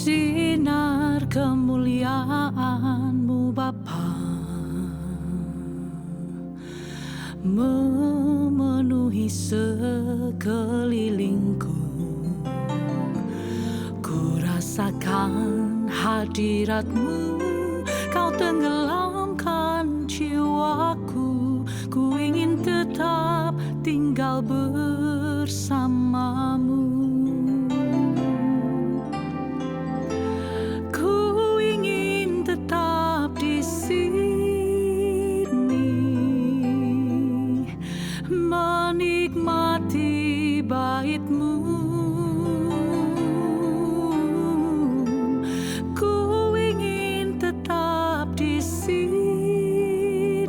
Sinar kemuliaan-Mu Bapa memenuhi sekelilingku. Ku rasakan hadirat-Mu, Kau tenggelamkan jiwaku. Ku ingin tetap tinggal bersama-Mu. Menikmati bait-Mu, ku ingin tetap di sini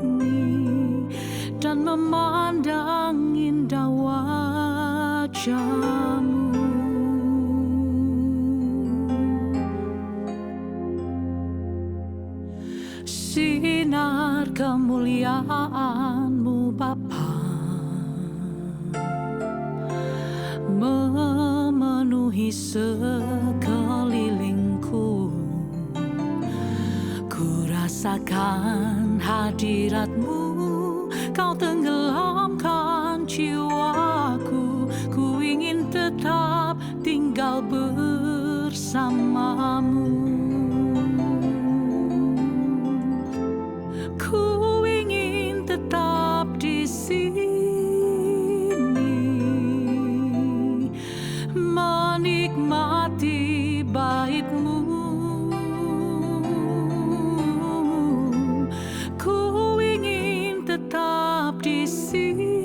dan memandang indah wajah-Mu. Sinar kemuliaan-Mu Bapa memenuhi sekelilingku. Ku rasakan hadirat-Mu, Kau tenggelamkan jiwaku. Ku ingin tetap tinggal bersama-Mu. Ku ingin tetap di sini menikmati bait-Mu. Ku ingin tetap di sini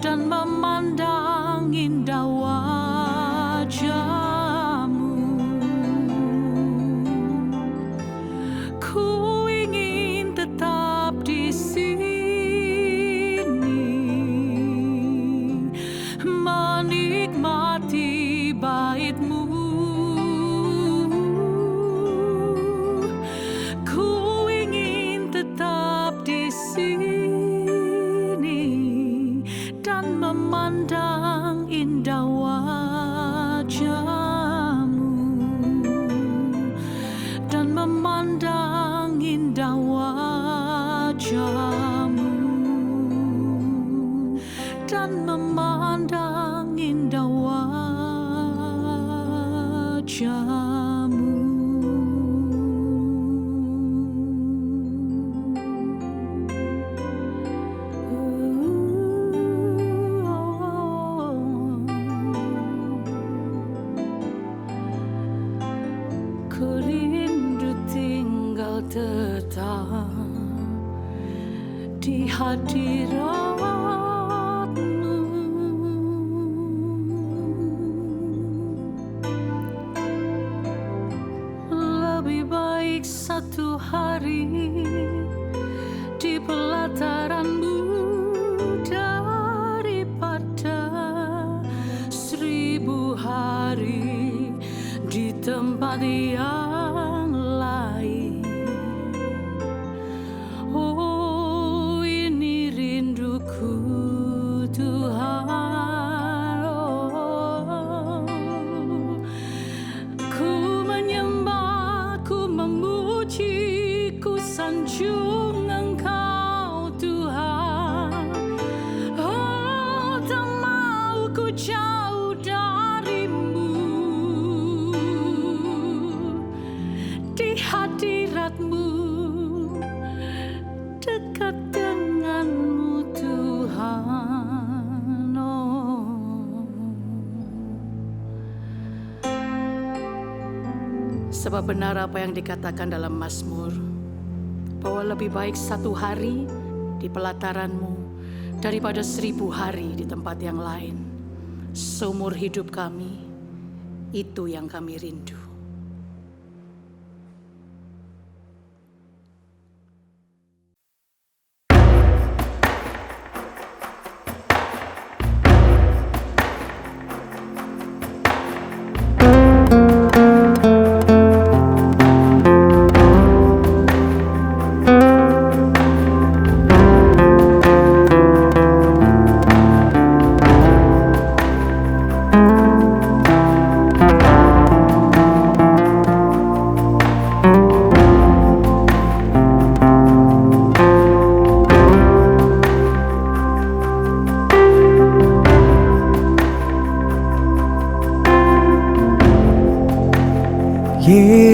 dan memandang indah wajah-Mu. Ku ingin tetap di sini menikmati bait-Mu. Ku ingin tetap di sini dan memandang indah wajah-Mu, dan memandang indah wajah-Mu, dan memandang indah wajah-Mu. Ku rindu tinggal tetap di hadirat-Mu. Lebih baik satu hari di pelataran-Mu daripada 1000 hari di tempat yang lain. Oh, ini rinduku Tuhan. Oh, ku menyembah, ku memuji, ku sanjung Engkau Tuhan. Oh, tak mau ku jauh dari-Mu. Sebab benar apa yang dikatakan dalam Mazmur, bahwa lebih baik 1 hari di pelataran-Mu daripada 1000 hari di tempat yang lain. Seumur hidup kami, itu yang kami rindu.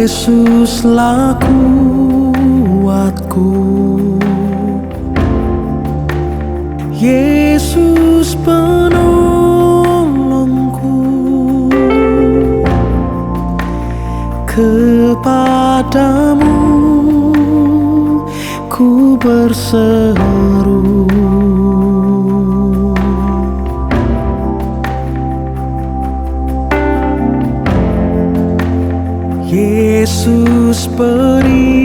Yesuslah kuatku, Yesus penolongku, kepadamu ku berseru. Yesus perisaiku,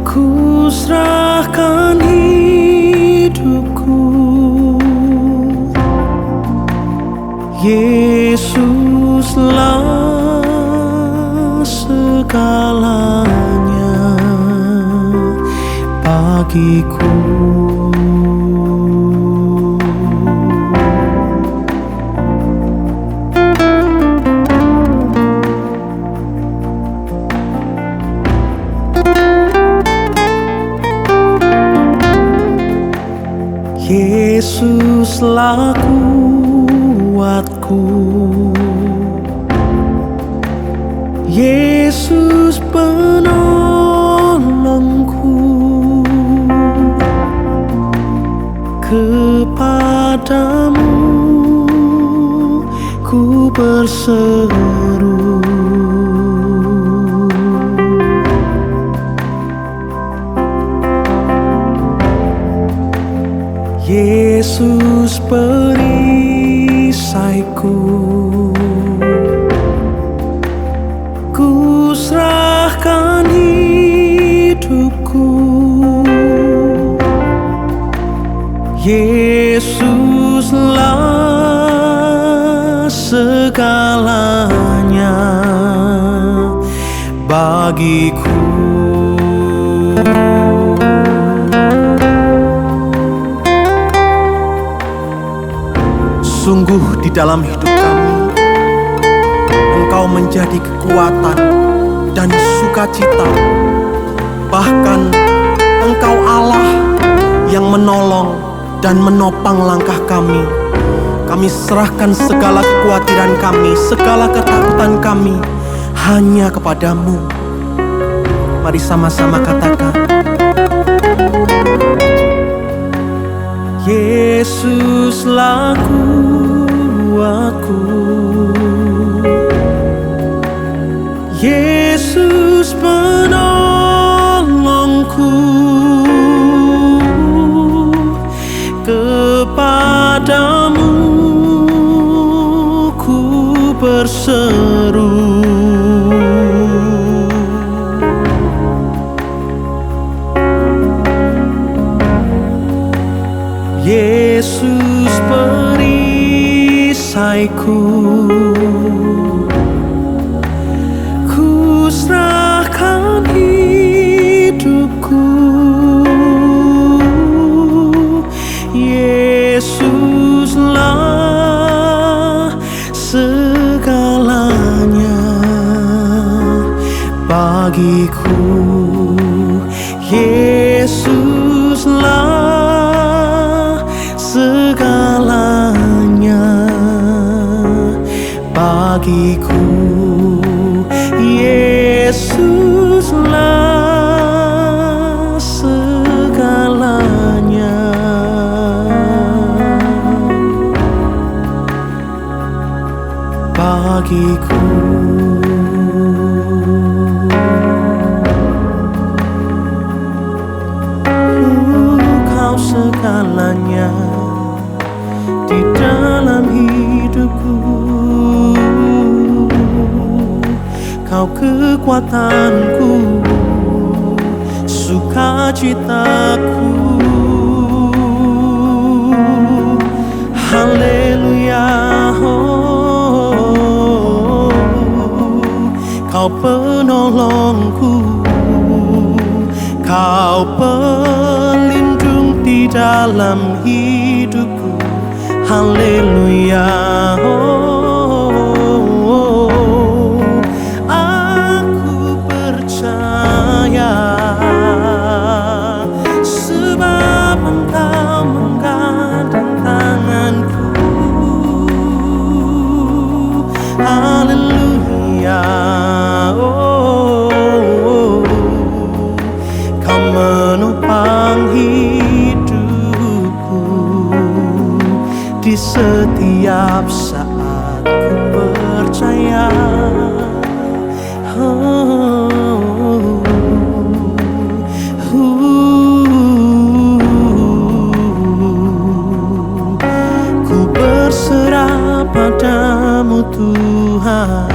ku serahkan hidupku. Yesuslah segalanya bagiku. Yesuslah kuatku, Yesus penolongku, kepadamu ku berseru. Yesus perisaiku, ku serahkan hidupku. Yesuslah segalanya bagiku. Sungguh di dalam hidup kami, Engkau menjadi kekuatan dan sukacita. Bahkan Engkau Allah yang menolong dan menopang langkah kami. Kami serahkan segala kekhawatiran kami, segala ketakutan kami hanya kepadamu. Mari sama-sama katakan, Yesuslah kuatku, Yesus penolongku, kepadamu ku berseru. Yesus perisaiku, ku serahkan hidupku. Yesuslah segalanya bagiku. Yesuslah segalanya bagiku. Yesuslah segalanya. bagiku. Kau segalanya di dalam hidupku. Kau kekuatanku, sukacitaku. Haleluya, oh, Kau penolongku, Kau pelindung di dalam hidupku. Haleluya, oh, aku percaya sebab Engkau menggadang tanganku. Haleluya, oh, Kau menopang hidupku di setiap saat ku percaya. Ku berserah padamu Tuhan.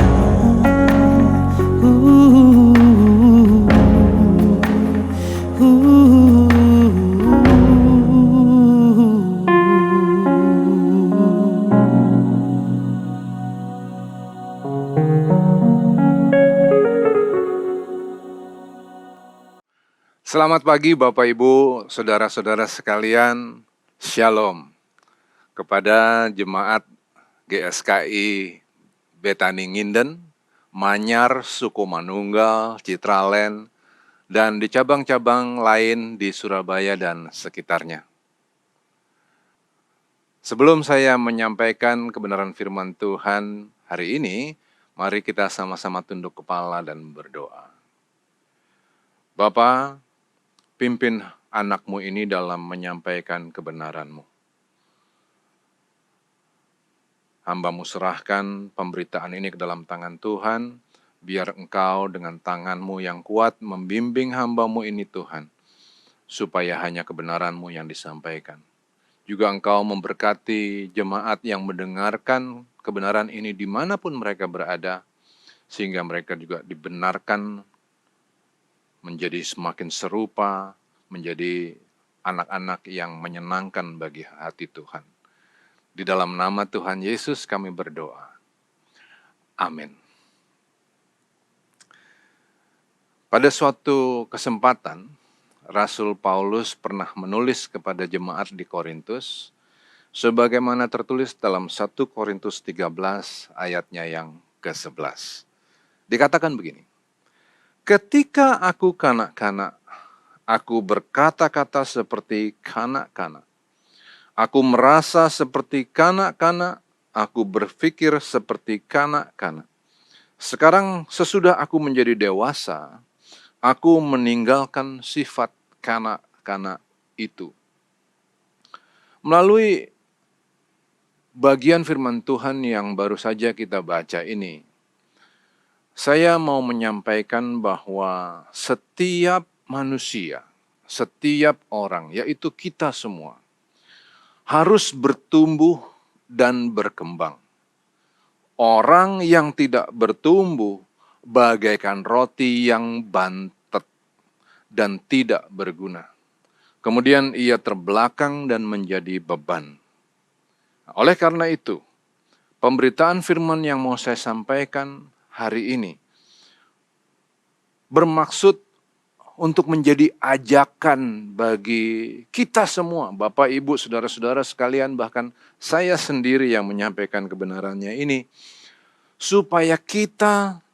Selamat pagi Bapak Ibu, Saudara-saudara sekalian, Shalom. Kepada Jemaat GSKI Betani Nginden, Manyar, Sukomanunggal, Citraland, dan di cabang-cabang lain di Surabaya dan sekitarnya. Sebelum saya menyampaikan kebenaran firman Tuhan hari ini, mari kita sama-sama tunduk kepala dan berdoa. Bapa, pimpin anak-Mu ini dalam menyampaikan kebenaran-Mu. Hamba-Mu serahkan pemberitaan ini ke dalam tangan Tuhan, biar Engkau dengan tangan-Mu yang kuat membimbing hamba-Mu ini Tuhan, supaya hanya kebenaran-Mu yang disampaikan. Juga Engkau memberkati jemaat yang mendengarkan kebenaran ini dimanapun mereka berada, sehingga mereka juga dibenarkan menjadi semakin serupa, menjadi anak-anak yang menyenangkan bagi hati Tuhan. Di dalam nama Tuhan Yesus kami berdoa. Amin. Pada suatu kesempatan, Rasul Paulus pernah menulis kepada jemaat di Korintus, sebagaimana tertulis dalam 1 Korintus 13 ayatnya yang ke-11. Dikatakan begini, ketika aku kanak-kanak, aku berkata-kata seperti kanak-kanak. Aku merasa seperti kanak-kanak, aku berpikir seperti kanak-kanak. Sekarang sesudah aku menjadi dewasa, aku meninggalkan sifat kanak-kanak itu. Melalui bagian firman Tuhan yang baru saja kita baca ini, saya mau menyampaikan bahwa setiap manusia, setiap orang, yaitu kita semua, harus bertumbuh dan berkembang. Orang yang tidak bertumbuh bagaikan roti yang bantet dan tidak berguna. Kemudian ia terbelakang dan menjadi beban. Oleh karena itu, pemberitaan firman yang mau saya sampaikan hari ini bermaksud untuk menjadi ajakan bagi kita semua, Bapak, Ibu, Saudara-saudara sekalian, bahkan saya sendiri yang menyampaikan kebenarannya ini, supaya kita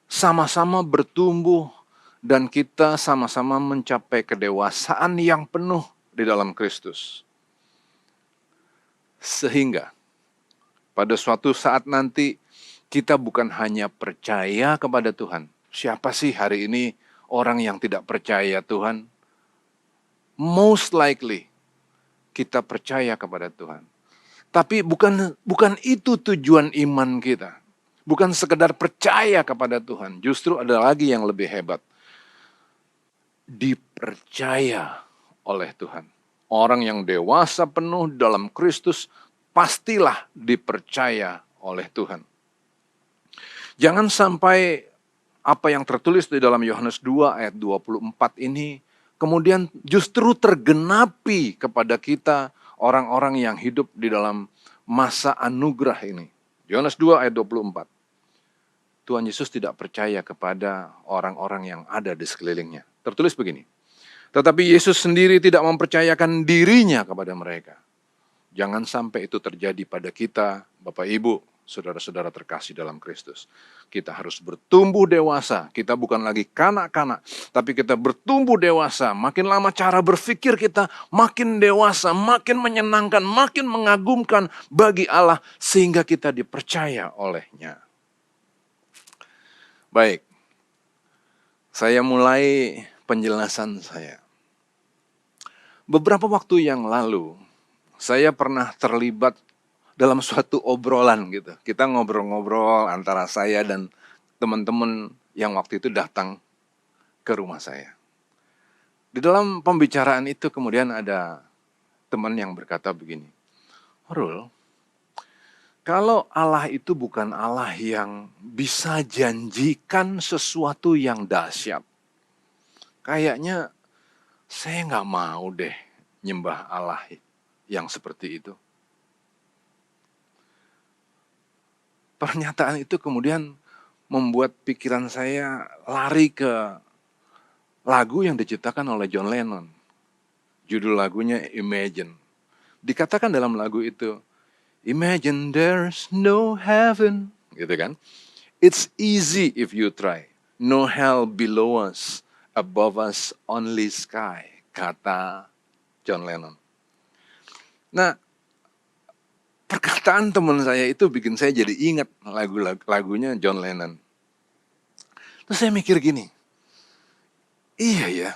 sama-sama bertumbuh dan kita sama-sama mencapai kedewasaan yang penuh di dalam Kristus. Sehingga pada suatu saat nanti kita bukan hanya percaya kepada Tuhan. Siapa sih hari ini orang yang tidak percaya Tuhan? Most likely kita percaya kepada Tuhan. Tapi bukan itu tujuan iman kita. Bukan sekedar percaya kepada Tuhan, justru ada lagi yang lebih hebat. Dipercaya oleh Tuhan. Orang yang dewasa penuh dalam Kristus pastilah dipercaya oleh Tuhan. Jangan sampai apa yang tertulis di dalam Yohanes 2 ayat 24 ini kemudian justru tergenapi kepada kita orang-orang yang hidup di dalam masa anugerah ini. Yohanes 2 ayat 24. Tuhan Yesus tidak percaya kepada orang-orang yang ada di sekelilingnya. Tertulis begini, tetapi Yesus sendiri tidak mempercayakan dirinya kepada mereka. Jangan sampai itu terjadi pada kita, Bapak Ibu, saudara-saudara terkasih dalam Kristus. Kita harus bertumbuh dewasa. Kita bukan lagi kanak-kanak, tapi kita bertumbuh dewasa. Makin lama cara berpikir kita makin dewasa, makin menyenangkan, makin mengagumkan bagi Allah, sehingga kita dipercaya olehnya. Baik, saya mulai penjelasan saya. Beberapa waktu yang lalu, saya pernah terlibat dalam suatu obrolan gitu. Kita ngobrol-ngobrol antara saya dan teman-teman yang waktu itu datang ke rumah saya. Di dalam pembicaraan itu kemudian ada teman yang berkata begini, Rul, kalau Allah itu bukan Allah yang bisa janjikan sesuatu yang dahsyat, kayaknya saya nggak mau deh nyembah Allah yang seperti itu. Pernyataan itu kemudian membuat pikiran saya lari ke lagu yang diciptakan oleh John Lennon. Judul lagunya Imagine. Dikatakan dalam lagu itu, Imagine there's no heaven, gitu kan? It's easy if you try. No hell below us, above us only sky, kata John Lennon. Nah, perkataan teman saya itu bikin saya jadi ingat lagunya John Lennon. Terus saya mikir gini, iya ya,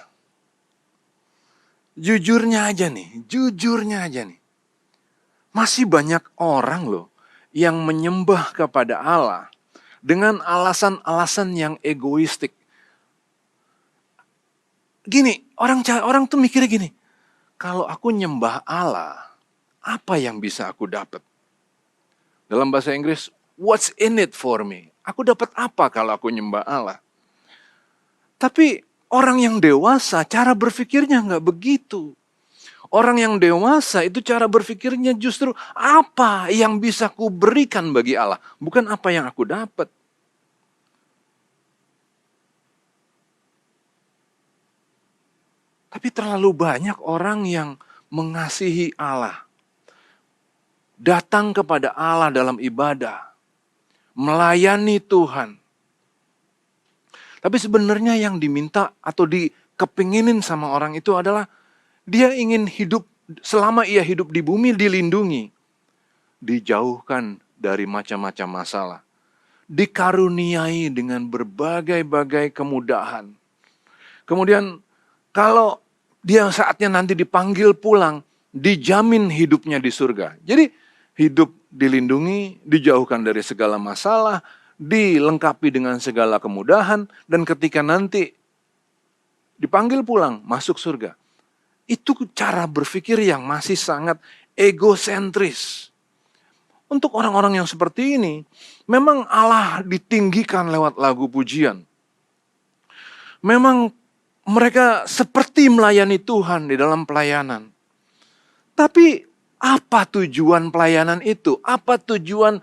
jujurnya aja nih, masih banyak orang loh yang menyembah kepada Allah dengan alasan-alasan yang egoistik. Gini, orang tuh mikirnya gini, kalau aku nyembah Allah, apa yang bisa aku dapat? Dalam bahasa Inggris, what's in it for me? Aku dapat apa kalau aku nyembah Allah? Tapi orang yang dewasa, cara berpikirnya nggak begitu. Orang yang dewasa itu cara berpikirnya justru apa yang bisa ku berikan bagi Allah, bukan apa yang aku dapat. Tapi terlalu banyak orang yang mengasihi Allah, datang kepada Allah dalam ibadah, melayani Tuhan. Tapi sebenarnya yang diminta atau dikepinginin sama orang itu adalah dia ingin hidup, selama ia hidup di bumi dilindungi, dijauhkan dari macam-macam masalah, dikaruniai dengan berbagai-bagai kemudahan. Kemudian kalau dia saatnya nanti dipanggil pulang, dijamin hidupnya di surga. Jadi hidup dilindungi, dijauhkan dari segala masalah, dilengkapi dengan segala kemudahan, dan ketika nanti dipanggil pulang, masuk surga. Itu cara berpikir yang masih sangat egosentris. Untuk orang-orang yang seperti ini, memang Allah ditinggikan lewat lagu pujian. Memang mereka seperti melayani Tuhan di dalam pelayanan. Tapi apa tujuan pelayanan itu? Apa tujuan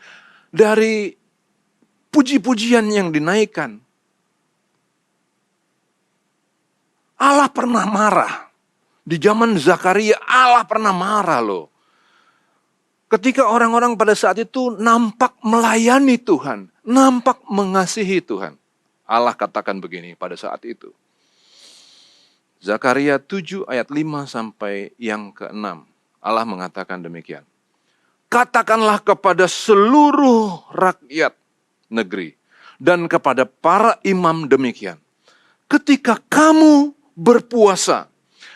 dari puji-pujian yang dinaikkan? Allah pernah marah. Di zaman Zakaria Allah pernah marah loh. Ketika orang-orang pada saat itu nampak melayani Tuhan, nampak mengasihi Tuhan. Allah katakan begini pada saat itu. Zakaria 7 ayat 5 sampai yang ke-6. Allah mengatakan demikian. Katakanlah kepada seluruh rakyat negeri dan kepada para imam demikian. Ketika kamu berpuasa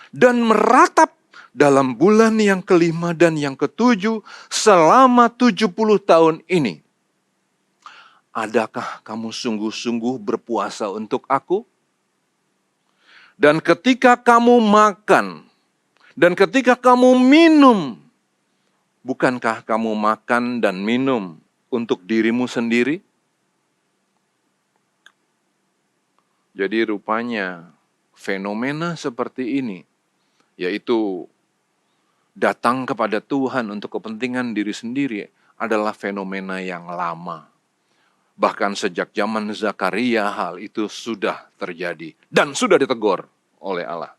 dan meratap dalam bulan yang kelima dan yang ketujuh selama 70 tahun ini, adakah kamu sungguh-sungguh berpuasa untuk aku? Dan ketika kamu makan, dan ketika kamu minum, bukankah kamu makan dan minum untuk dirimu sendiri? Jadi rupanya fenomena seperti ini, yaitu datang kepada Tuhan untuk kepentingan diri sendiri, adalah fenomena yang lama. Bahkan sejak zaman Zakaria hal itu sudah terjadi dan sudah ditegur oleh Allah.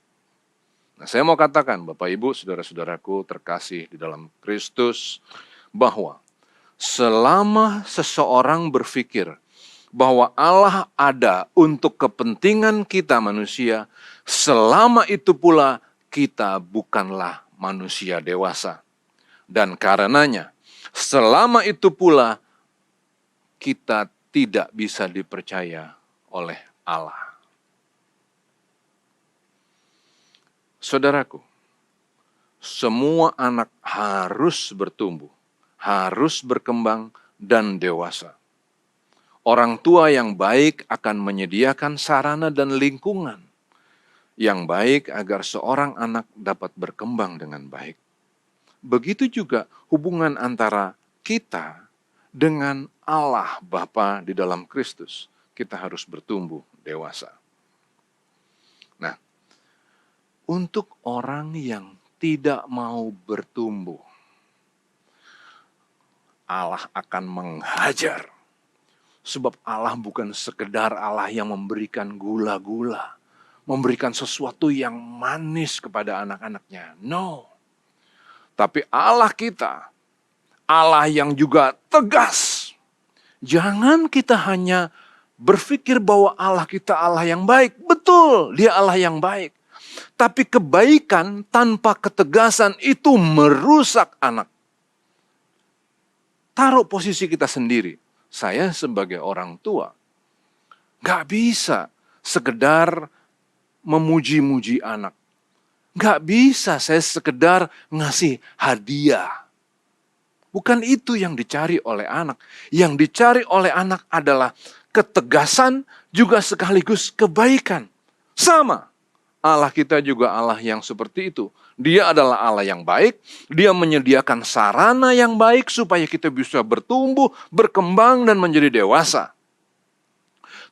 Nah, saya mau katakan Bapak Ibu, saudara-saudaraku terkasih di dalam Kristus, bahwa selama seseorang berpikir bahwa Allah ada untuk kepentingan kita manusia, selama itu pula kita bukanlah manusia dewasa. Dan karenanya, selama itu pula kita tidak bisa dipercaya oleh Allah. Saudaraku, semua anak harus bertumbuh, harus berkembang dan dewasa. Orang tua yang baik akan menyediakan sarana dan lingkungan yang baik agar seorang anak dapat berkembang dengan baik. Begitu juga hubungan antara kita dengan Allah Bapa di dalam Kristus. Kita harus bertumbuh dewasa. Nah, untuk orang yang tidak mau bertumbuh, Allah akan menghajar. Sebab Allah bukan sekedar Allah yang memberikan gula-gula, memberikan sesuatu yang manis kepada anak-anaknya. No. Tapi Allah kita, Allah yang juga tegas. Jangan kita hanya berpikir bahwa Allah kita Allah yang baik. Betul, dia Allah yang baik. Tapi kebaikan tanpa ketegasan itu merusak anak. Taruh posisi kita sendiri. Saya sebagai orang tua, gak bisa sekedar memuji-muji anak. Gak bisa saya sekedar ngasih hadiah. Bukan itu yang dicari oleh anak. Yang dicari oleh anak adalah ketegasan juga sekaligus kebaikan. Sama. Allah kita juga Allah yang seperti itu. Dia adalah Allah yang baik. Dia menyediakan sarana yang baik supaya kita bisa bertumbuh, berkembang, dan menjadi dewasa.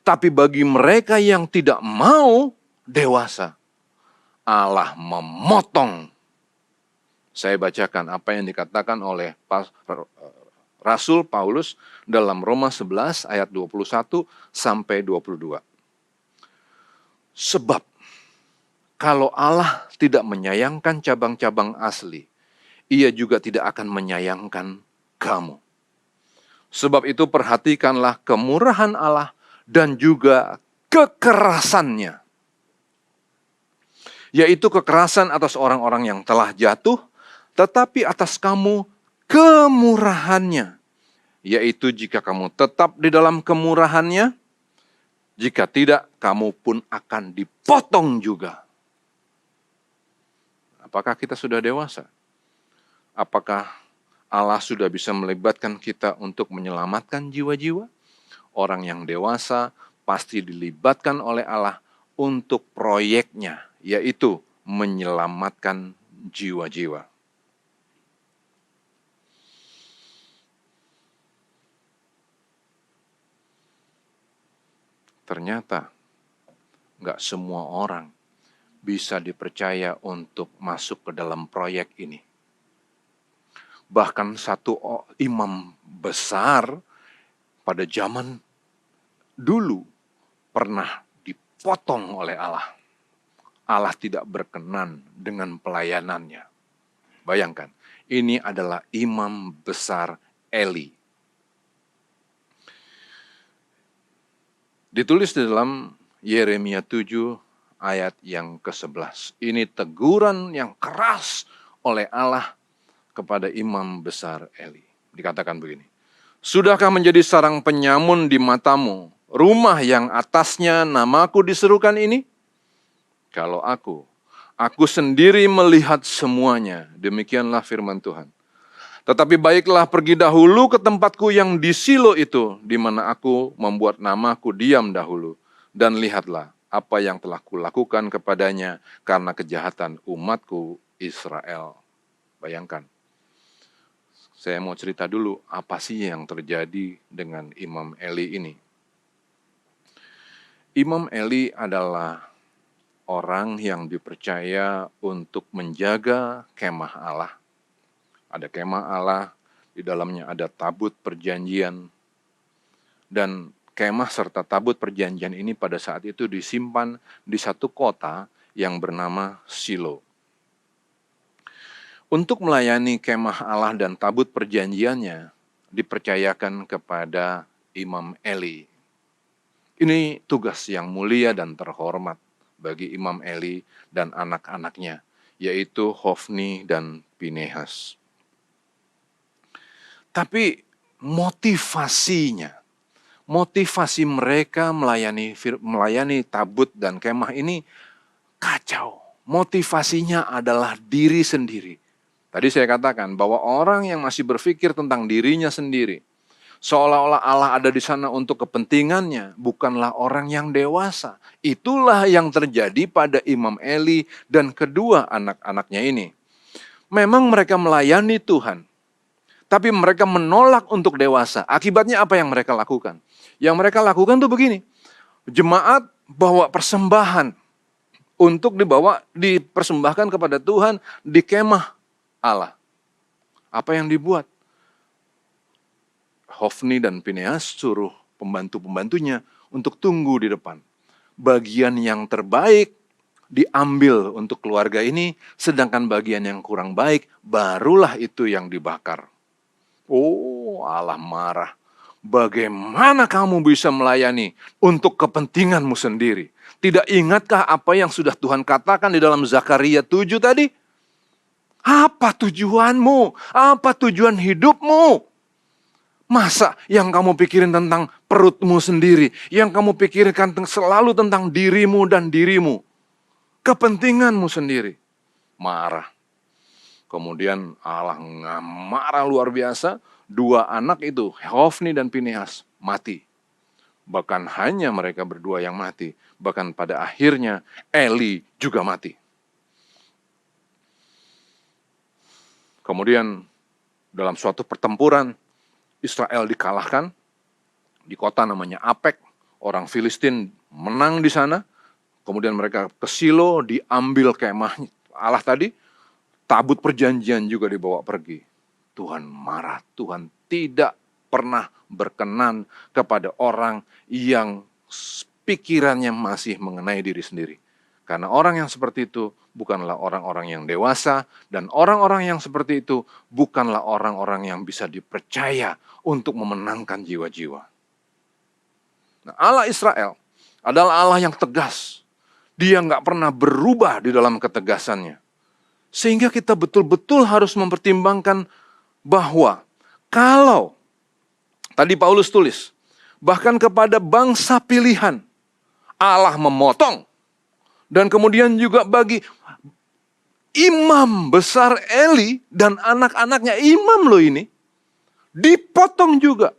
Tapi bagi mereka yang tidak mau dewasa, Allah memotong. Saya bacakan apa yang dikatakan oleh Rasul Paulus dalam Roma 11 ayat 21 sampai 22. Sebab kalau Allah tidak menyayangkan cabang-cabang asli, Ia juga tidak akan menyayangkan kamu. Sebab itu perhatikanlah kemurahan Allah dan juga kekerasannya. Yaitu kekerasan atas orang-orang yang telah jatuh, tetapi atas kamu kemurahannya. Yaitu jika kamu tetap di dalam kemurahannya, jika tidak kamu pun akan dipotong juga. Apakah kita sudah dewasa? Apakah Allah sudah bisa melibatkan kita untuk menyelamatkan jiwa-jiwa? Orang yang dewasa pasti dilibatkan oleh Allah untuk proyeknya, yaitu menyelamatkan jiwa-jiwa. Ternyata nggak semua orang bisa dipercaya untuk masuk ke dalam proyek ini. Bahkan satu imam besar pada zaman dulu pernah dipotong oleh Allah. Allah tidak berkenan dengan pelayanannya. Bayangkan, ini adalah imam besar Eli. Ditulis di dalam Yeremia 7 ayat yang ke-11. Ini teguran yang keras oleh Allah kepada imam besar Eli. Dikatakan begini, sudahkah menjadi sarang penyamun di matamu, rumah yang atasnya namaku diserukan ini? Kalau aku sendiri melihat semuanya, demikianlah firman Tuhan. Tetapi baiklah pergi dahulu ke tempatku yang di Silo itu, di mana aku membuat namaku diam dahulu. Dan lihatlah apa yang telah kulakukan kepadanya karena kejahatan umatku Israel. Bayangkan, saya mau cerita dulu apa sih yang terjadi dengan Imam Eli ini. Imam Eli adalah orang yang dipercaya untuk menjaga kemah Allah. Ada kemah Allah, di dalamnya ada tabut perjanjian, dan kemah serta tabut perjanjian ini pada saat itu disimpan di satu kota yang bernama Silo. Untuk melayani kemah Allah dan tabut perjanjiannya, dipercayakan kepada Imam Eli. Ini tugas yang mulia dan terhormat bagi Imam Eli dan anak-anaknya, yaitu Hofni dan Pinehas. Tapi motivasi mereka melayani tabut dan kemah ini kacau. Motivasinya adalah diri sendiri. Tadi saya katakan bahwa orang yang masih berpikir tentang dirinya sendiri, seolah-olah Allah ada di sana untuk kepentingannya, bukanlah orang yang dewasa. Itulah yang terjadi pada Imam Eli dan kedua anak-anaknya ini. Memang mereka melayani Tuhan, tapi mereka menolak untuk dewasa. Akibatnya apa yang mereka lakukan? Yang mereka lakukan tuh begini. Jemaat bawa persembahan untuk dipersembahkan kepada Tuhan di kemah Allah. Apa yang dibuat? Hofni dan Pinehas suruh pembantu-pembantunya untuk tunggu di depan. Bagian yang terbaik diambil untuk keluarga ini, sedangkan bagian yang kurang baik barulah itu yang dibakar. Oh, Allah marah. Bagaimana kamu bisa melayani untuk kepentinganmu sendiri? Tidak ingatkah apa yang sudah Tuhan katakan di dalam Zakaria 7 tadi? Apa tujuanmu? Apa tujuan hidupmu? Masa yang kamu pikirin tentang perutmu sendiri, yang kamu pikirkan selalu tentang dirimu dan dirimu, kepentinganmu sendiri? Marah. Kemudian Allah marah luar biasa, dua anak itu, Hofni dan Pinehas, mati. Bahkan hanya mereka berdua yang mati. Bahkan pada akhirnya Eli juga mati. Kemudian dalam suatu pertempuran, Israel dikalahkan di kota namanya Apek. Orang Filistin menang di sana. Kemudian mereka ke Silo, diambil kemah Allah tadi. Tabut perjanjian juga dibawa pergi. Tuhan marah, Tuhan tidak pernah berkenan kepada orang yang pikirannya masih mengenai diri sendiri. Karena orang yang seperti itu bukanlah orang-orang yang dewasa, dan orang-orang yang seperti itu bukanlah orang-orang yang bisa dipercaya untuk memenangkan jiwa-jiwa. Nah, Allah Israel adalah Allah yang tegas. Dia nggak pernah berubah di dalam ketegasannya. Sehingga kita betul-betul harus mempertimbangkan bahwa kalau, tadi Paulus tulis, bahkan kepada bangsa pilihan, Allah memotong. Dan kemudian juga bagi imam besar Eli dan anak-anaknya, imam loh ini, dipotong juga.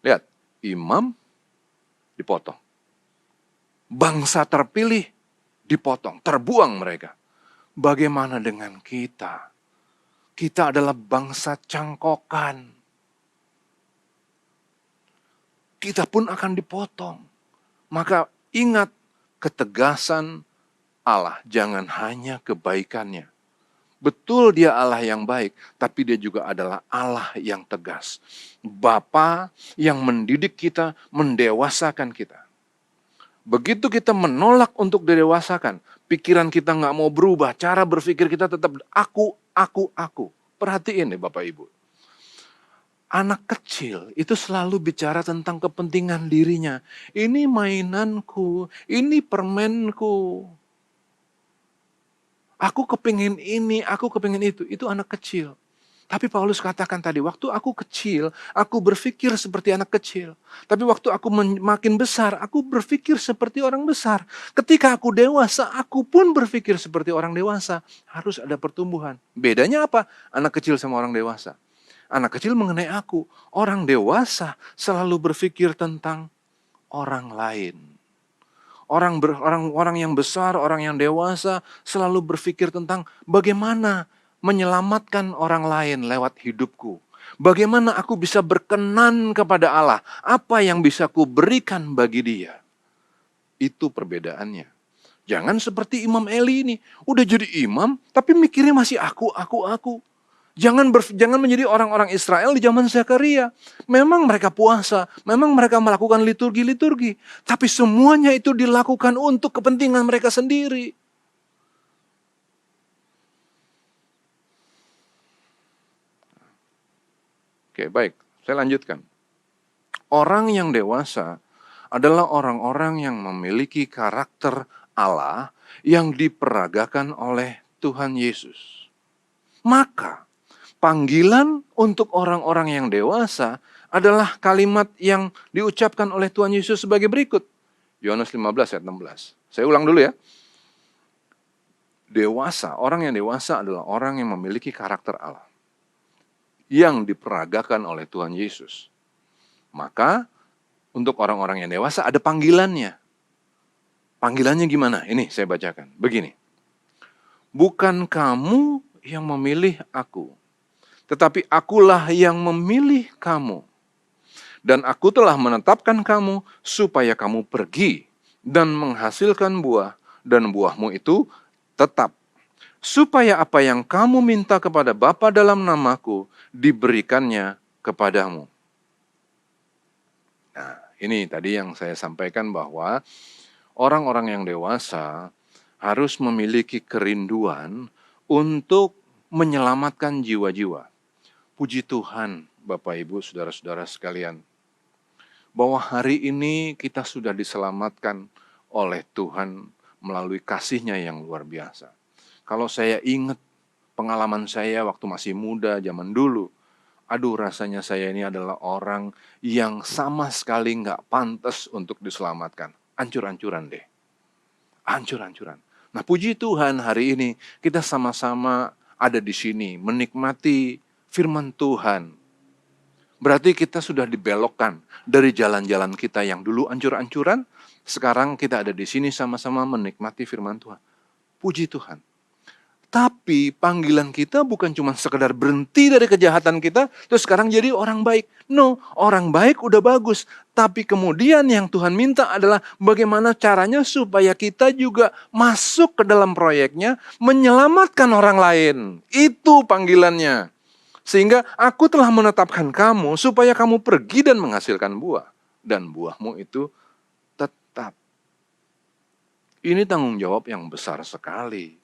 Lihat, imam dipotong. Bangsa terpilih dipotong, terbuang mereka. Bagaimana dengan kita? Kita adalah bangsa cangkokan. Kita pun akan dipotong. Maka ingat ketegasan Allah, jangan hanya kebaikannya. Betul dia Allah yang baik, tapi dia juga adalah Allah yang tegas. Bapa yang mendidik kita, mendewasakan kita. Begitu kita menolak untuk didewasakan, pikiran kita nggak mau berubah, cara berpikir kita tetap aku. Perhatiin nih Bapak Ibu. Anak kecil itu selalu bicara tentang kepentingan dirinya. Ini mainanku, ini permenku. Aku kepingin ini, aku kepingin itu. Itu anak kecil. Tapi Paulus katakan tadi, waktu aku kecil, aku berpikir seperti anak kecil. Tapi waktu aku makin besar, aku berpikir seperti orang besar. Ketika aku dewasa, aku pun berpikir seperti orang dewasa. Harus ada pertumbuhan. Bedanya apa? Anak kecil sama orang dewasa. Anak kecil mengenai aku. Orang dewasa selalu berpikir tentang orang lain. Orang yang besar, orang yang dewasa selalu berpikir tentang bagaimana menyelamatkan orang lain lewat hidupku. Bagaimana aku bisa berkenan kepada Allah? Apa yang bisa ku berikan bagi dia? Itu perbedaannya. Jangan seperti Imam Eli ini. Udah jadi imam, tapi mikirnya masih aku. Jangan menjadi orang-orang Israel di zaman Zakaria. Memang mereka puasa, memang mereka melakukan liturgi-liturgi. Tapi semuanya itu dilakukan untuk kepentingan mereka sendiri. Oke, baik. Saya lanjutkan. Orang yang dewasa adalah orang-orang yang memiliki karakter Allah yang diperagakan oleh Tuhan Yesus. Maka, panggilan untuk orang-orang yang dewasa adalah kalimat yang diucapkan oleh Tuhan Yesus sebagai berikut. Yohanes 15 ayat 16. Saya ulang dulu ya. Dewasa, orang yang dewasa adalah orang yang memiliki karakter Allah yang diperagakan oleh Tuhan Yesus. Maka untuk orang-orang yang dewasa ada panggilannya. Panggilannya gimana? Ini saya bacakan. Begini. Bukan kamu yang memilih aku, tetapi akulah yang memilih kamu. Dan aku telah menetapkan kamu supaya kamu pergi dan menghasilkan buah, dan buahmu itu tetap. Supaya apa yang kamu minta kepada Bapa dalam namaku, diberikannya kepadamu. Nah, ini tadi yang saya sampaikan bahwa orang-orang yang dewasa harus memiliki kerinduan untuk menyelamatkan jiwa-jiwa. Puji Tuhan, Bapak Ibu, saudara-saudara sekalian, bahwa hari ini kita sudah diselamatkan oleh Tuhan melalui kasih-Nya yang luar biasa. Kalau saya ingat pengalaman saya waktu masih muda, zaman dulu, aduh rasanya saya ini adalah orang yang sama sekali nggak pantas untuk diselamatkan. Ancur-ancuran deh. Ancur-ancuran. Nah puji Tuhan hari ini kita sama-sama ada di sini menikmati firman Tuhan. Berarti kita sudah dibelokkan dari jalan-jalan kita yang dulu ancur-ancuran. Sekarang kita ada di sini sama-sama menikmati firman Tuhan. Puji Tuhan. Tapi panggilan kita bukan cuma sekedar berhenti dari kejahatan kita, terus sekarang jadi orang baik. No, orang baik udah bagus. Tapi kemudian yang Tuhan minta adalah bagaimana caranya supaya kita juga masuk ke dalam proyeknya, menyelamatkan orang lain. Itu panggilannya. Sehingga aku telah menetapkan kamu supaya kamu pergi dan menghasilkan buah. Dan buahmu itu tetap. Ini tanggung jawab yang besar sekali.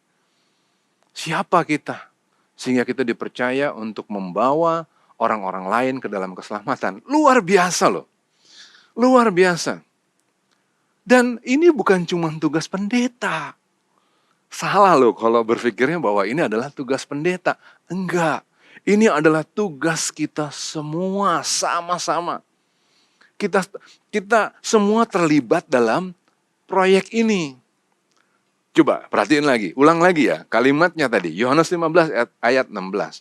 Siapa kita? Sehingga kita dipercaya untuk membawa orang-orang lain ke dalam keselamatan. Luar biasa loh. Luar biasa. Dan ini bukan cuma tugas pendeta. Salah loh kalau berpikirnya bahwa ini adalah tugas pendeta. Enggak. Ini adalah tugas kita semua sama-sama. Kita semua terlibat dalam proyek ini. Coba perhatiin lagi, ulang lagi ya kalimatnya tadi. Yohanes 15 ayat 16.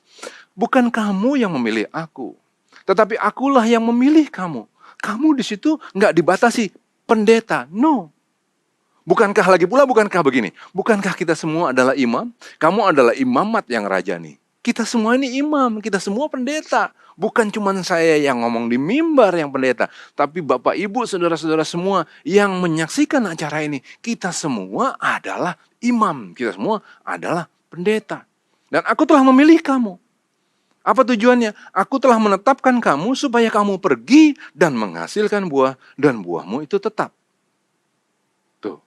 Bukan kamu yang memilih aku, tetapi akulah yang memilih kamu. Kamu di situ nggak dibatasi pendeta, no. Bukankah begini? Bukankah kita semua adalah imam? Kamu adalah imamat yang rajani. Kita semua ini imam, kita semua pendeta. Bukan cuma saya yang ngomong di mimbar yang pendeta, tapi Bapak Ibu, saudara-saudara semua yang menyaksikan acara ini, kita semua adalah imam, kita semua adalah pendeta. Dan aku telah memilih kamu. Apa tujuannya? Aku telah menetapkan kamu supaya kamu pergi dan menghasilkan buah, dan buahmu itu tetap. Tuh.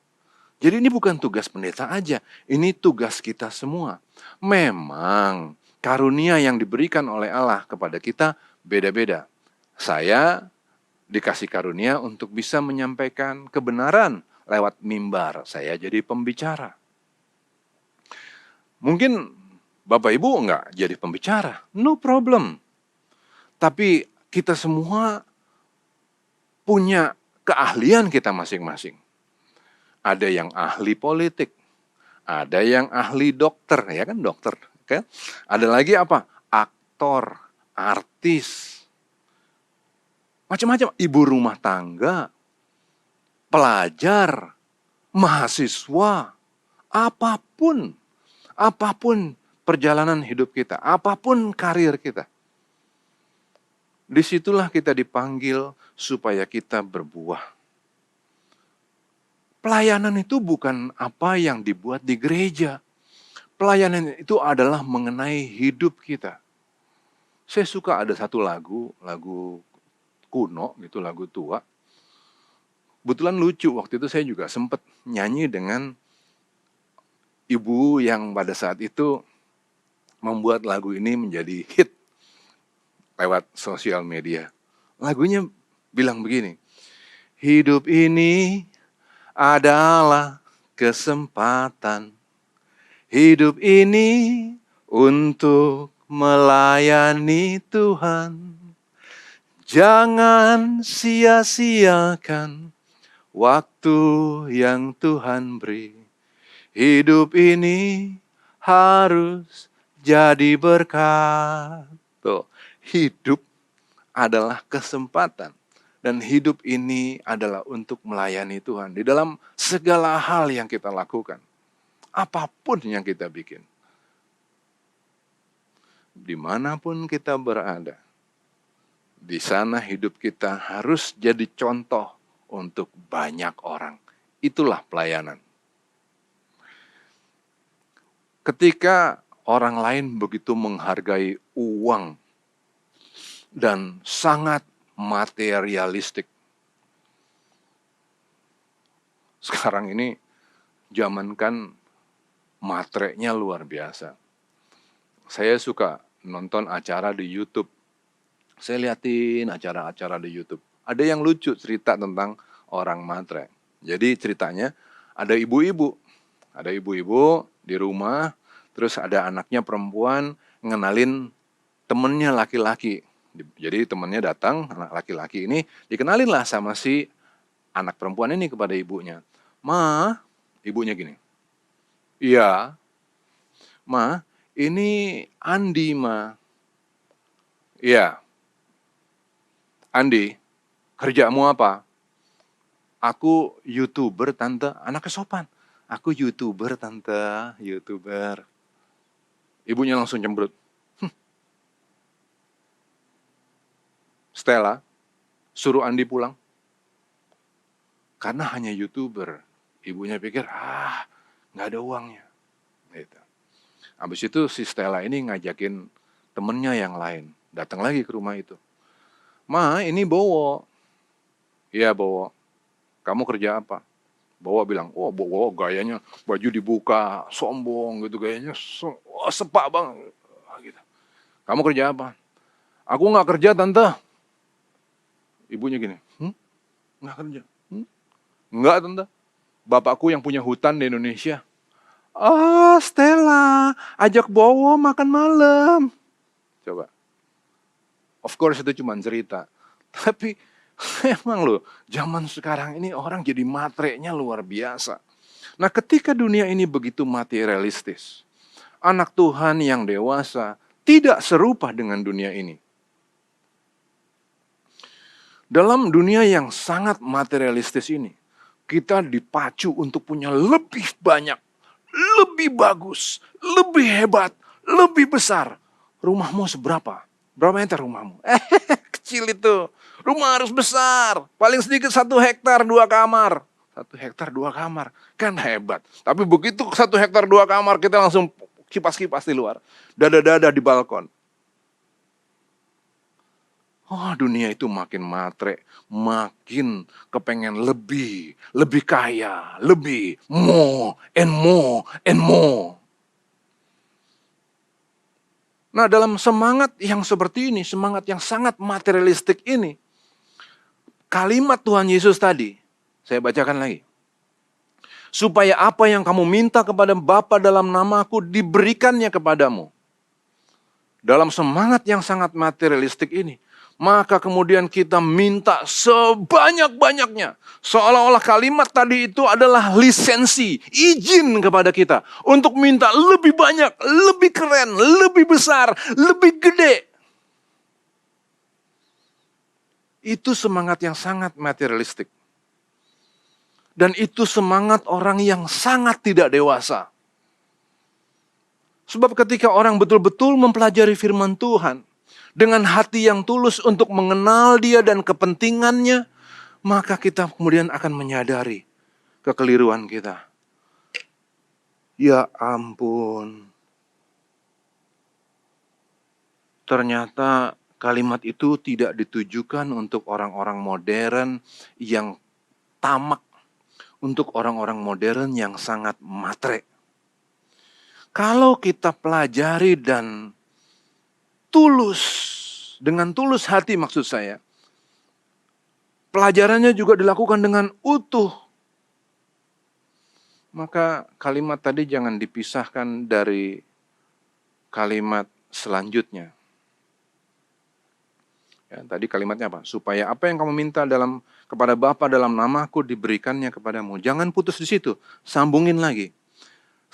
Jadi ini bukan tugas pendeta aja, ini tugas kita semua. Memang karunia yang diberikan oleh Allah kepada kita beda-beda. Saya dikasih karunia untuk bisa menyampaikan kebenaran lewat mimbar. Saya jadi pembicara. Mungkin Bapak Ibu enggak jadi pembicara, no problem. Tapi kita semua punya keahlian kita masing-masing. Ada yang ahli politik, ada yang ahli dokter, ya kan dokter. Kan? Ada lagi apa? Aktor, artis, macam-macam. Ibu rumah tangga, pelajar, mahasiswa, apapun perjalanan hidup kita, apapun karir kita. Disitulah kita dipanggil supaya kita berbuah. Pelayanan itu bukan apa yang dibuat di gereja. Pelayanan itu adalah mengenai hidup kita. Saya suka ada satu lagu kuno, gitu, lagu tua. Kebetulan lucu, waktu itu saya juga sempat nyanyi dengan ibu yang pada saat itu membuat lagu ini menjadi hit lewat sosial media. Lagunya bilang begini, hidup ini adalah kesempatan. Hidup ini untuk melayani Tuhan. Jangan sia-siakan waktu yang Tuhan beri. Hidup ini harus jadi berkat. Tuh, hidup adalah kesempatan. Dan hidup ini adalah untuk melayani Tuhan. Di dalam segala hal yang kita lakukan. Apapun yang kita bikin. Dimanapun kita berada. Di sana hidup kita harus jadi contoh untuk banyak orang. Itulah pelayanan. Ketika orang lain begitu menghargai uang dan sangat materialistik. Sekarang ini zaman kan materainya luar biasa. Saya suka nonton acara di YouTube. Saya liatin acara-acara di YouTube. Ada yang lucu cerita tentang orang matre. Jadi ceritanya ada ibu-ibu. Ada ibu-ibu di rumah, terus ada anaknya perempuan ngenalin temennya laki-laki. Jadi temennya datang, anak laki-laki ini dikenalin lah sama si anak perempuan ini kepada ibunya. Ma, ibunya gini. Iya, ma, ini Andi, ma. Iya, Andi, kerjamu apa? Aku YouTuber, tante. Anaknya sopan. Aku YouTuber, tante. YouTuber. Ibunya langsung cemberut. Stella, suruh Andi pulang. Karena hanya YouTuber. Ibunya pikir, nggak ada uangnya. Gitu. Habis itu si Stella ini ngajakin temennya yang lain. Datang lagi ke rumah itu. Ma, ini Bowo. Iya, Bowo. Kamu kerja apa? Bowo bilang, Bowo gayanya baju dibuka, sombong gitu gayanya. Sepak banget. Gitu. Kamu kerja apa? Aku nggak kerja, tante. Ibunya gini, nggak kerja? Nggak, tante. Bapakku yang punya hutan di Indonesia. Stella, ajak Bowo makan malam. Coba. Of course itu cuma cerita. Tapi emang loh, zaman sekarang ini orang jadi materainya luar biasa. Nah, ketika dunia ini begitu materialistis, anak Tuhan yang dewasa tidak serupa dengan dunia ini. Dalam dunia yang sangat materialistis ini, kita dipacu untuk punya lebih banyak, lebih bagus, lebih hebat, lebih besar. Rumahmu seberapa? Berapa meter rumahmu? Kecil itu. Rumah harus besar. Paling sedikit 1 hektar 2 kamar. 1 hektar 2 kamar. Kan hebat. Tapi begitu 1 hektar 2 kamar, kita langsung kipas-kipas di luar. Dada-dada di balkon. Dunia itu makin matre, makin kepengen lebih kaya, lebih, more and more and more. Nah, dalam semangat yang seperti ini, semangat yang sangat materialistik ini, kalimat Tuhan Yesus tadi, saya bacakan lagi. supaya apa yang kamu minta kepada Bapa dalam namaku diberikannya kepadamu. Dalam semangat yang sangat materialistik ini, maka kemudian kita minta sebanyak-banyaknya. Seolah-olah kalimat tadi itu adalah lisensi, izin kepada kita untuk minta lebih banyak, lebih keren, lebih besar, lebih gede. Itu semangat yang sangat materialistik. Dan itu semangat orang yang sangat tidak dewasa. Sebab ketika orang betul-betul mempelajari firman Tuhan dengan hati yang tulus untuk mengenal Dia dan kepentingannya, maka kita kemudian akan menyadari kekeliruan kita. Ya ampun. Ternyata kalimat itu tidak ditujukan untuk orang-orang modern yang tamak, untuk orang-orang modern yang sangat matre. Kalau kita pelajari dan tulus, dengan tulus hati maksud saya, pelajarannya juga dilakukan dengan utuh, maka kalimat tadi jangan dipisahkan dari kalimat selanjutnya. Ya, tadi kalimatnya apa? Supaya apa yang kamu minta kepada Bapa dalam namaku diberikannya kepadamu. Jangan putus di situ, sambungin lagi.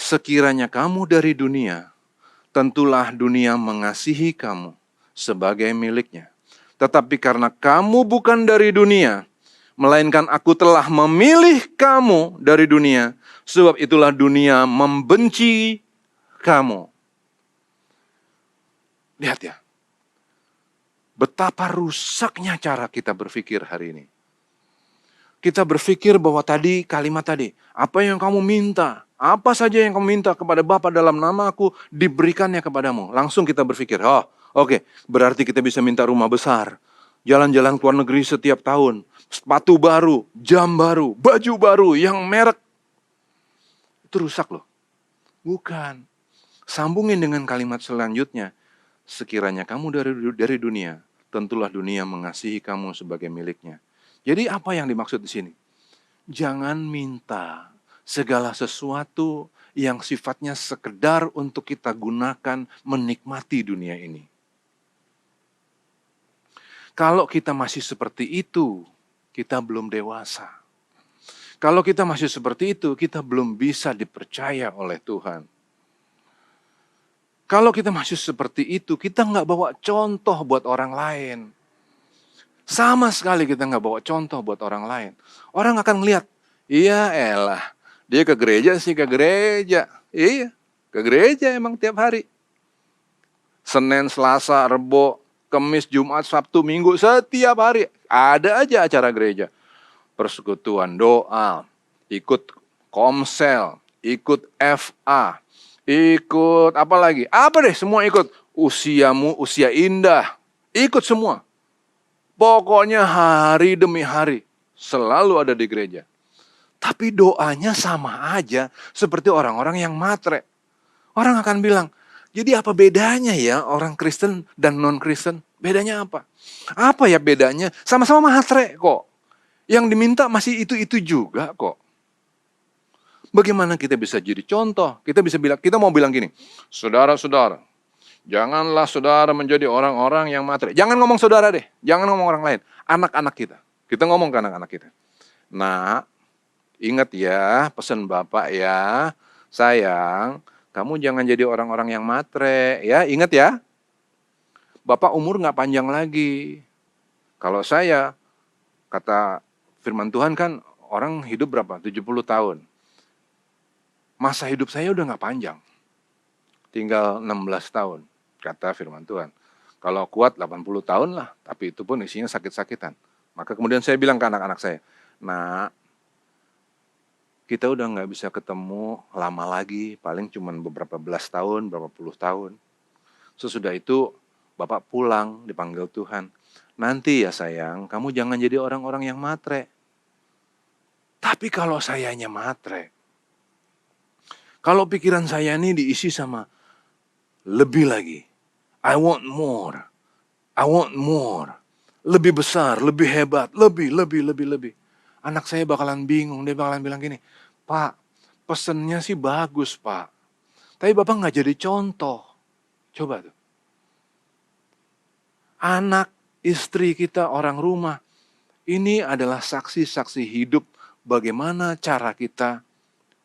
Sekiranya kamu dari dunia, tentulah dunia mengasihi kamu sebagai miliknya. Tetapi karena kamu bukan dari dunia, melainkan aku telah memilih kamu dari dunia, sebab itulah dunia membenci kamu. Lihat ya, betapa rusaknya cara kita berpikir hari ini. Kita berpikir bahwa tadi, kalimat tadi, apa yang kamu minta, apa saja yang kamu minta kepada Bapa dalam namaku, diberikannya kepadamu. Langsung kita berpikir, oke, berarti kita bisa minta rumah besar, jalan-jalan ke luar negeri setiap tahun, sepatu baru, jam baru, baju baru, yang merek. Itu rusak loh. Bukan. Sambungin dengan kalimat selanjutnya. Sekiranya kamu dari dunia, tentulah dunia mengasihi kamu sebagai miliknya. Jadi apa yang dimaksud di sini? Jangan minta segala sesuatu yang sifatnya sekedar untuk kita gunakan menikmati dunia ini. Kalau kita masih seperti itu, kita belum dewasa. Kalau kita masih seperti itu, kita belum bisa dipercaya oleh Tuhan. Kalau kita masih seperti itu, kita nggak bawa contoh buat orang lain. Sama sekali kita nggak bawa contoh buat orang lain. Orang akan melihat, iya elah, dia ke gereja sih ke gereja. Iya, ke gereja emang tiap hari. Senin, Selasa, Rebo, Kamis, Jumat, Sabtu, Minggu, setiap hari. Ada aja acara gereja. Persekutuan doa, ikut komsel, ikut FA, ikut apa lagi? Apa deh, semua ikut. Usiamu, usia indah. Ikut semua. Pokoknya hari demi hari selalu ada di gereja. Tapi doanya sama aja seperti orang-orang yang matre. Orang akan bilang, jadi apa bedanya ya orang Kristen dan non-Kristen? Bedanya apa? Apa ya bedanya? Sama-sama matre kok. Yang diminta masih itu-itu juga kok. Bagaimana kita bisa jadi contoh? Kita mau bilang gini, saudara-saudara, janganlah saudara menjadi orang-orang yang matre. Jangan ngomong saudara deh, jangan ngomong orang lain. Anak-anak kita. Kita ngomong ke anak-anak kita. Nah, ingat ya, pesan Bapak ya, sayang, kamu jangan jadi orang-orang yang matre. Ya, ingat ya. Bapak umur gak panjang lagi. Kalau saya, kata firman Tuhan kan, orang hidup berapa? 70 tahun. Masa hidup saya udah gak panjang. Tinggal 16 tahun, kata firman Tuhan. Kalau kuat 80 tahun lah, tapi itu pun isinya sakit-sakitan. Maka kemudian saya bilang ke anak-anak saya, nah, kita udah gak bisa ketemu lama lagi, paling cuma beberapa belas tahun, beberapa puluh tahun. Sesudah itu, Bapak pulang, dipanggil Tuhan. Nanti ya sayang, kamu jangan jadi orang-orang yang matre. Tapi kalau sayanya matre, kalau pikiran saya ini diisi sama lebih lagi. I want more. I want more. Lebih besar, lebih hebat, lebih. Anak saya bakalan bingung, dia bakalan bilang gini, Pak, pesennya sih bagus Pak, tapi Bapak nggak jadi contoh. Coba tuh. Anak, istri kita, orang rumah, ini adalah saksi-saksi hidup bagaimana cara kita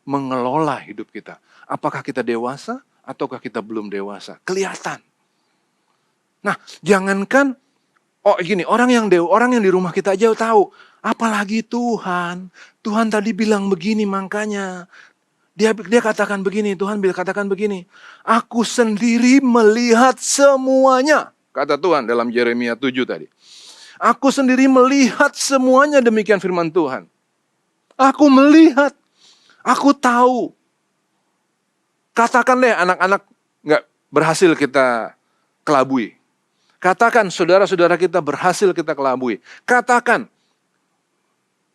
mengelola hidup kita. Apakah kita dewasa ataukah kita belum dewasa? Kelihatan. Nah, jangankan orang yang di rumah kita aja tahu, apalagi Tuhan. Tuhan tadi bilang begini, makanya dia katakan begini, Tuhan katakan begini. Aku sendiri melihat semuanya, kata Tuhan dalam Yeremia 7 tadi. Aku sendiri melihat semuanya, demikian firman Tuhan. Aku melihat, aku tahu. Katakan deh anak-anak nggak berhasil kita kelabui. Katakan saudara-saudara kita berhasil kita kelabui. Katakan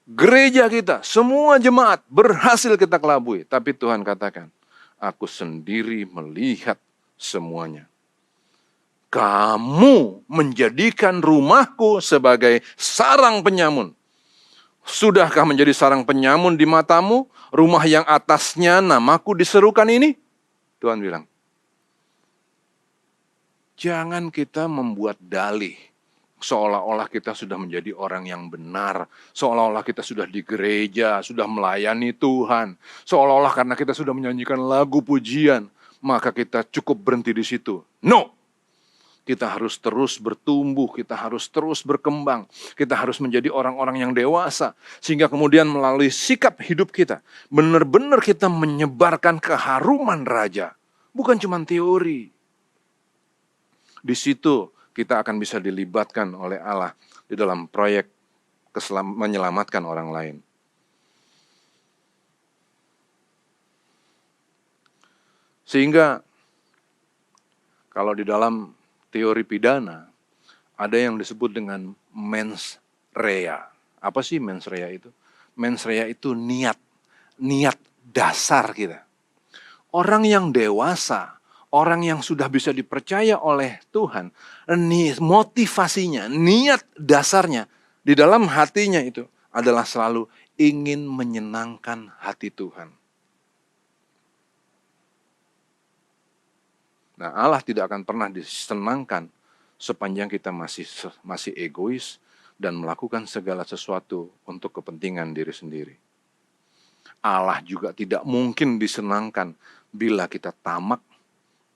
gereja kita, semua jemaat berhasil kita kelabui. Tapi Tuhan katakan, aku sendiri melihat semuanya. Kamu menjadikan rumahku sebagai sarang penyamun. Sudahkah menjadi sarang penyamun di matamu? Rumah yang atasnya namaku diserukan ini? Tuhan bilang. Jangan kita membuat dalih seolah-olah kita sudah menjadi orang yang benar, seolah-olah kita sudah di gereja, sudah melayani Tuhan, seolah-olah karena kita sudah menyanyikan lagu pujian, maka kita cukup berhenti di situ. No! Kita harus terus bertumbuh, kita harus terus berkembang, kita harus menjadi orang-orang yang dewasa, sehingga kemudian melalui sikap hidup kita, benar-benar kita menyebarkan keharuman raja, bukan cuma teori. Di situ kita akan bisa dilibatkan oleh Allah di dalam proyek menyelamatkan orang lain. Sehingga kalau di dalam teori pidana ada yang disebut dengan mens rea. Apa sih mens rea itu? Mens rea itu niat dasar kita. Orang yang dewasa, orang yang sudah bisa dipercaya oleh Tuhan, motivasinya, niat dasarnya di dalam hatinya itu adalah selalu ingin menyenangkan hati Tuhan. Nah, Allah tidak akan pernah disenangkan sepanjang kita masih egois dan melakukan segala sesuatu untuk kepentingan diri sendiri. Allah juga tidak mungkin disenangkan bila kita tamak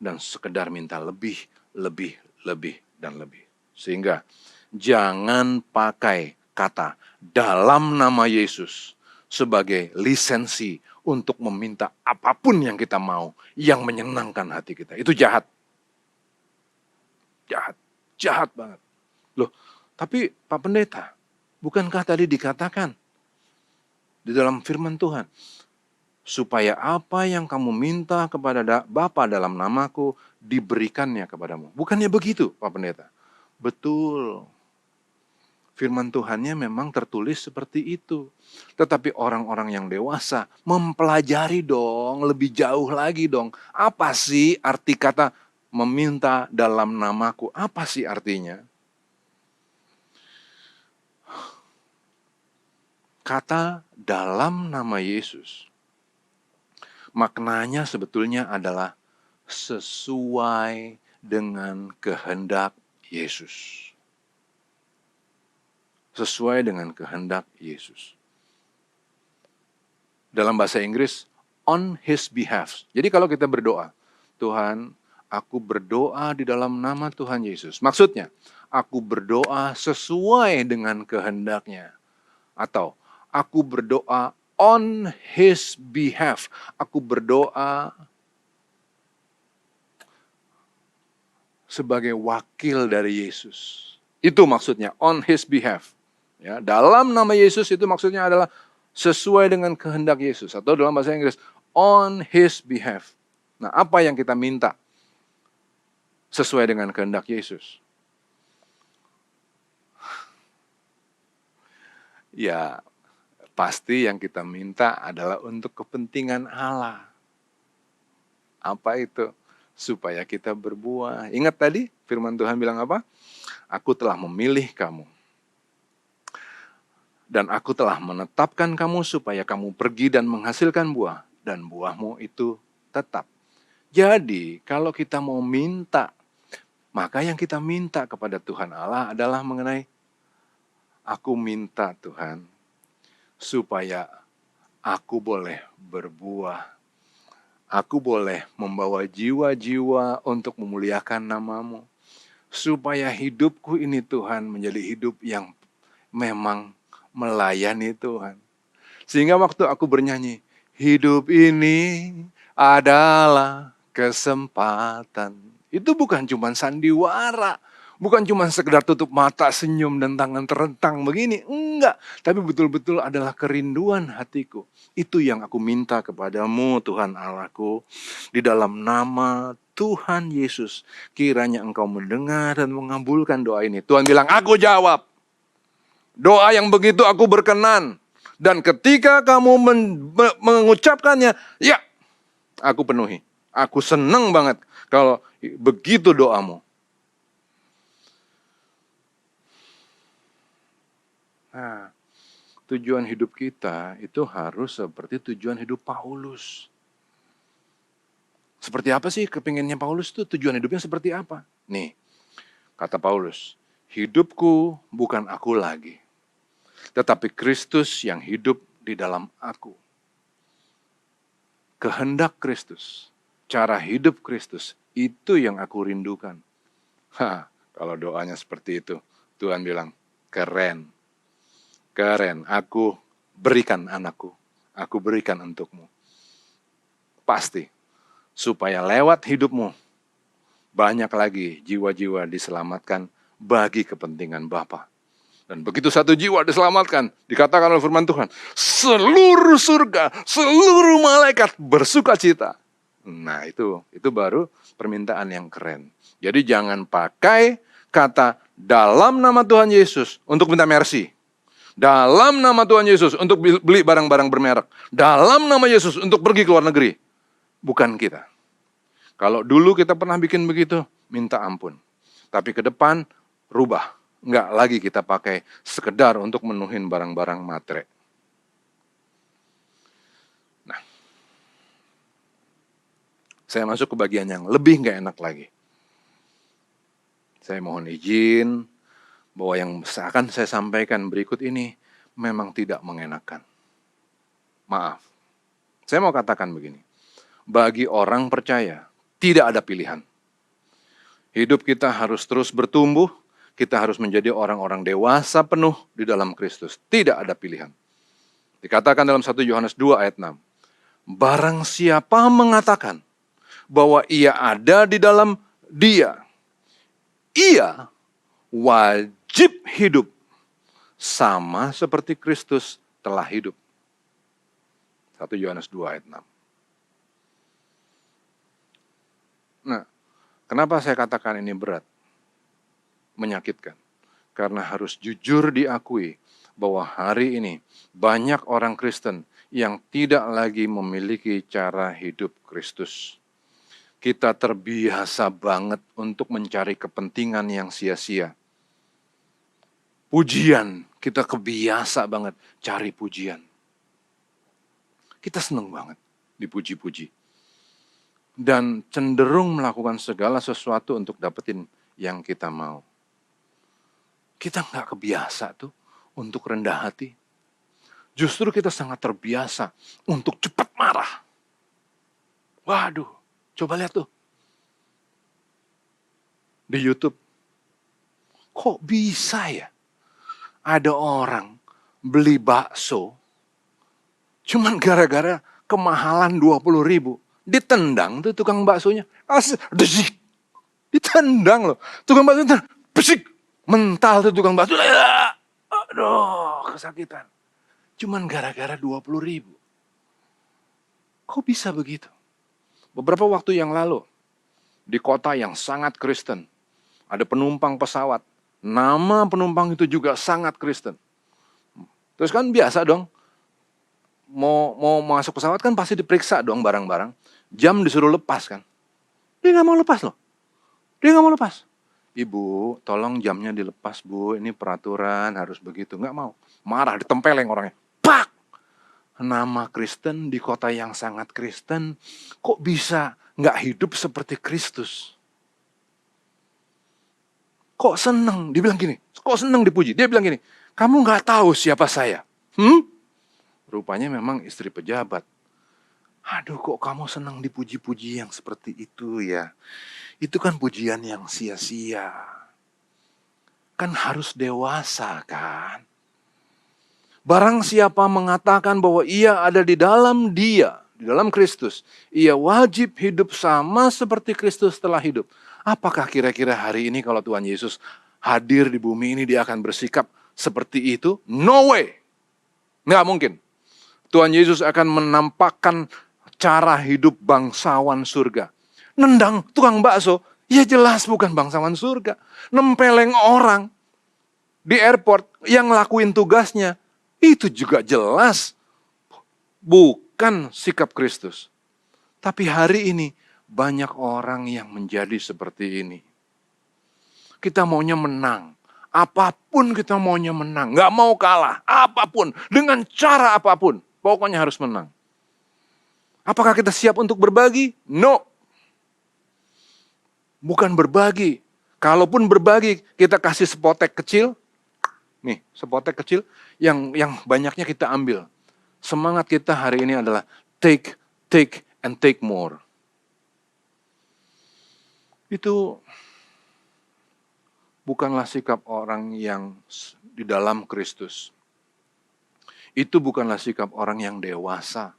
dan sekedar minta lebih, dan lebih. Sehingga jangan pakai kata dalam nama Yesus sebagai lisensi untuk meminta apapun yang kita mau, yang menyenangkan hati kita. Itu jahat. Jahat banget. Loh, tapi Pak Pendeta, bukankah tadi dikatakan di dalam firman Tuhan, supaya apa yang kamu minta kepada Bapa dalam namaku, diberikannya kepadamu. Bukannya begitu, Pak Pendeta? Betul. Firman Tuhannya memang tertulis seperti itu. Tetapi orang-orang yang dewasa mempelajari dong, lebih jauh lagi dong. Apa sih arti kata meminta dalam namaku? Apa sih artinya? Kata dalam nama Yesus, maknanya sebetulnya adalah sesuai dengan kehendak Yesus. Sesuai dengan kehendak Yesus. Dalam bahasa Inggris, on His behalf. Jadi kalau kita berdoa, Tuhan, aku berdoa di dalam nama Tuhan Yesus. Maksudnya, aku berdoa sesuai dengan kehendaknya. Atau, aku berdoa on His behalf. Aku berdoa sebagai wakil dari Yesus. Itu maksudnya, on His behalf. Ya, dalam nama Yesus itu maksudnya adalah sesuai dengan kehendak Yesus. Atau dalam bahasa Inggris, on His behalf. Nah, apa yang kita minta sesuai dengan kehendak Yesus? Ya, pasti yang kita minta adalah untuk kepentingan Allah. Apa itu? Supaya kita berbuah. Ingat tadi firman Tuhan bilang apa? Aku telah memilih kamu. Dan aku telah menetapkan kamu supaya kamu pergi dan menghasilkan buah. dan buahmu itu tetap. Jadi kalau kita mau minta, maka yang kita minta kepada Tuhan Allah adalah mengenai, aku minta Tuhan supaya aku boleh berbuah. Aku boleh membawa jiwa-jiwa untuk memuliakan nama-Mu. Supaya hidupku ini Tuhan menjadi hidup yang memang melayani Tuhan. Sehingga waktu aku bernyanyi, hidup ini adalah kesempatan. Itu bukan cuma sandiwara. Bukan cuma sekedar tutup mata, senyum, dan tangan terentang begini. Enggak. Tapi betul-betul adalah kerinduan hatiku. Itu yang aku minta kepadamu Tuhan Allahku. Di dalam nama Tuhan Yesus. Kiranya engkau mendengar dan mengabulkan doa ini. Tuhan bilang, aku jawab. Doa yang begitu aku berkenan. Dan ketika kamu mengucapkannya, ya, aku penuhi. Aku senang banget kalau begitu doamu. Nah, tujuan hidup kita itu harus seperti tujuan hidup Paulus. Seperti apa sih kepinginnya Paulus itu? Tujuan hidupnya seperti apa? Nih, kata Paulus, hidupku bukan aku lagi, tetapi Kristus yang hidup di dalam aku. Kehendak Kristus, cara hidup Kristus, itu yang aku rindukan. Kalau doanya seperti itu, Tuhan bilang, keren. Keren, aku berikan anakku, aku berikan untukmu. Pasti, supaya lewat hidupmu, banyak lagi jiwa-jiwa diselamatkan bagi kepentingan Bapa. Dan begitu satu jiwa diselamatkan, dikatakan oleh firman Tuhan, seluruh surga, seluruh malaikat bersuka cita. Nah itu baru permintaan yang keren. Jadi jangan pakai kata dalam nama Tuhan Yesus untuk minta mercy. Dalam nama Tuhan Yesus untuk beli barang-barang bermerek. Dalam nama Yesus untuk pergi ke luar negeri. Bukan kita. Kalau dulu kita pernah bikin begitu, minta ampun. Tapi ke depan, rubah. Enggak lagi kita pakai sekedar untuk menuhin barang-barang matre. Nah, saya masuk ke bagian yang lebih enggak enak lagi. Saya mohon izin bahwa yang akan saya sampaikan berikut ini memang tidak mengenakan. Maaf, saya mau katakan begini. Bagi orang percaya, tidak ada pilihan. Hidup kita harus terus bertumbuh, kita harus menjadi orang-orang dewasa penuh di dalam Kristus. Tidak ada pilihan. Dikatakan dalam 1 Yohanes 2 ayat 6. Barang siapa mengatakan bahwa ia ada di dalam Dia, ia wajib hidup sama seperti Kristus telah hidup. 1 Yohanes 2 ayat 6. Nah, kenapa saya katakan ini berat? Menyakitkan. Karena harus jujur diakui bahwa hari ini banyak orang Kristen yang tidak lagi memiliki cara hidup Kristus. Kita terbiasa banget untuk mencari kepentingan yang sia-sia. Pujian, kita kebiasa banget cari pujian. Kita senang banget dipuji-puji. Dan cenderung melakukan segala sesuatu untuk dapetin yang kita mau. Kita nggak kebiasa tuh untuk rendah hati. Justru kita sangat terbiasa untuk cepat marah. Waduh, coba lihat tuh. Di YouTube. Kok bisa ya? Ada orang beli bakso, cuman gara-gara kemahalan 20.000, ditendang tuh tukang baksonya, desik, ditendang loh, tukang bakso, besik, mental tuh tukang bakso, aduh kesakitan, cuman gara-gara 20.000. Kok bisa begitu? Beberapa waktu yang lalu, di kota yang sangat Kristen, ada penumpang pesawat. Nama penumpang itu juga sangat Kristen. Terus kan biasa dong, mau masuk pesawat kan pasti diperiksa dong barang-barang. Jam disuruh lepas kan. Dia nggak mau lepas loh. Dia nggak mau lepas. Ibu, tolong jamnya dilepas bu, ini peraturan harus begitu. Nggak mau. Marah, ditempeleng orangnya. Pak! nama Kristen di kota yang sangat Kristen, kok bisa nggak hidup seperti Kristus? Kok seneng? Dia bilang gini, kok seneng dipuji? Dia bilang gini, kamu nggak tahu siapa saya? Rupanya memang istri pejabat. Aduh, kok kamu senang dipuji-puji yang seperti itu ya? Itu kan pujian yang sia-sia. Kan harus dewasa kan? Barang siapa mengatakan bahwa ia ada di dalam Dia, di dalam Kristus, ia wajib hidup sama seperti Kristus telah hidup. Apakah kira-kira hari ini kalau Tuhan Yesus hadir di bumi ini dia akan bersikap seperti itu? No way. Nggak mungkin. Tuhan Yesus akan menampakkan cara hidup bangsawan surga. Nendang tukang bakso, ya jelas bukan bangsawan surga. Nempeleng orang di airport yang ngelakuin tugasnya, itu juga jelas bukan sikap Kristus. Tapi hari ini banyak orang yang menjadi seperti ini. Kita maunya menang. Apapun kita maunya menang. Nggak mau kalah. Apapun. Dengan cara apapun. Pokoknya harus menang. Apakah kita siap untuk berbagi? No. Bukan berbagi. Kalaupun berbagi, kita kasih sepotek kecil. Nih, sepotek kecil yang banyaknya kita ambil. Semangat kita hari ini adalah take, and take more. Itu bukanlah sikap orang yang di dalam Kristus. Itu bukanlah sikap orang yang dewasa.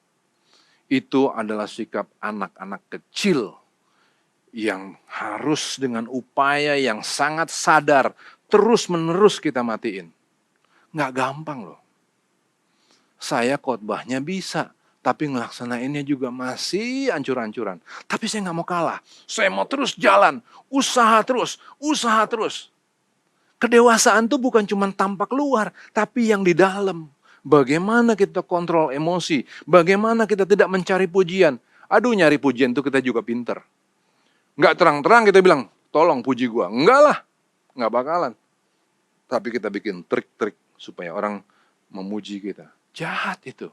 Itu adalah sikap anak-anak kecil yang harus dengan upaya yang sangat sadar terus-menerus kita matiin. Nggak gampang loh. Saya khotbahnya bisa, tapi ngelaksanainnya juga masih ancur-ancuran. Tapi saya nggak mau kalah. Saya mau terus jalan, usaha terus. Kedewasaan itu bukan cuma tampak luar, tapi yang di dalam. Bagaimana kita kontrol emosi, bagaimana kita tidak mencari pujian. Aduh, nyari pujian itu kita juga pinter. Nggak terang-terang kita bilang, tolong puji gua. Enggak lah, nggak bakalan. Tapi kita bikin trik-trik supaya orang memuji kita. Jahat itu.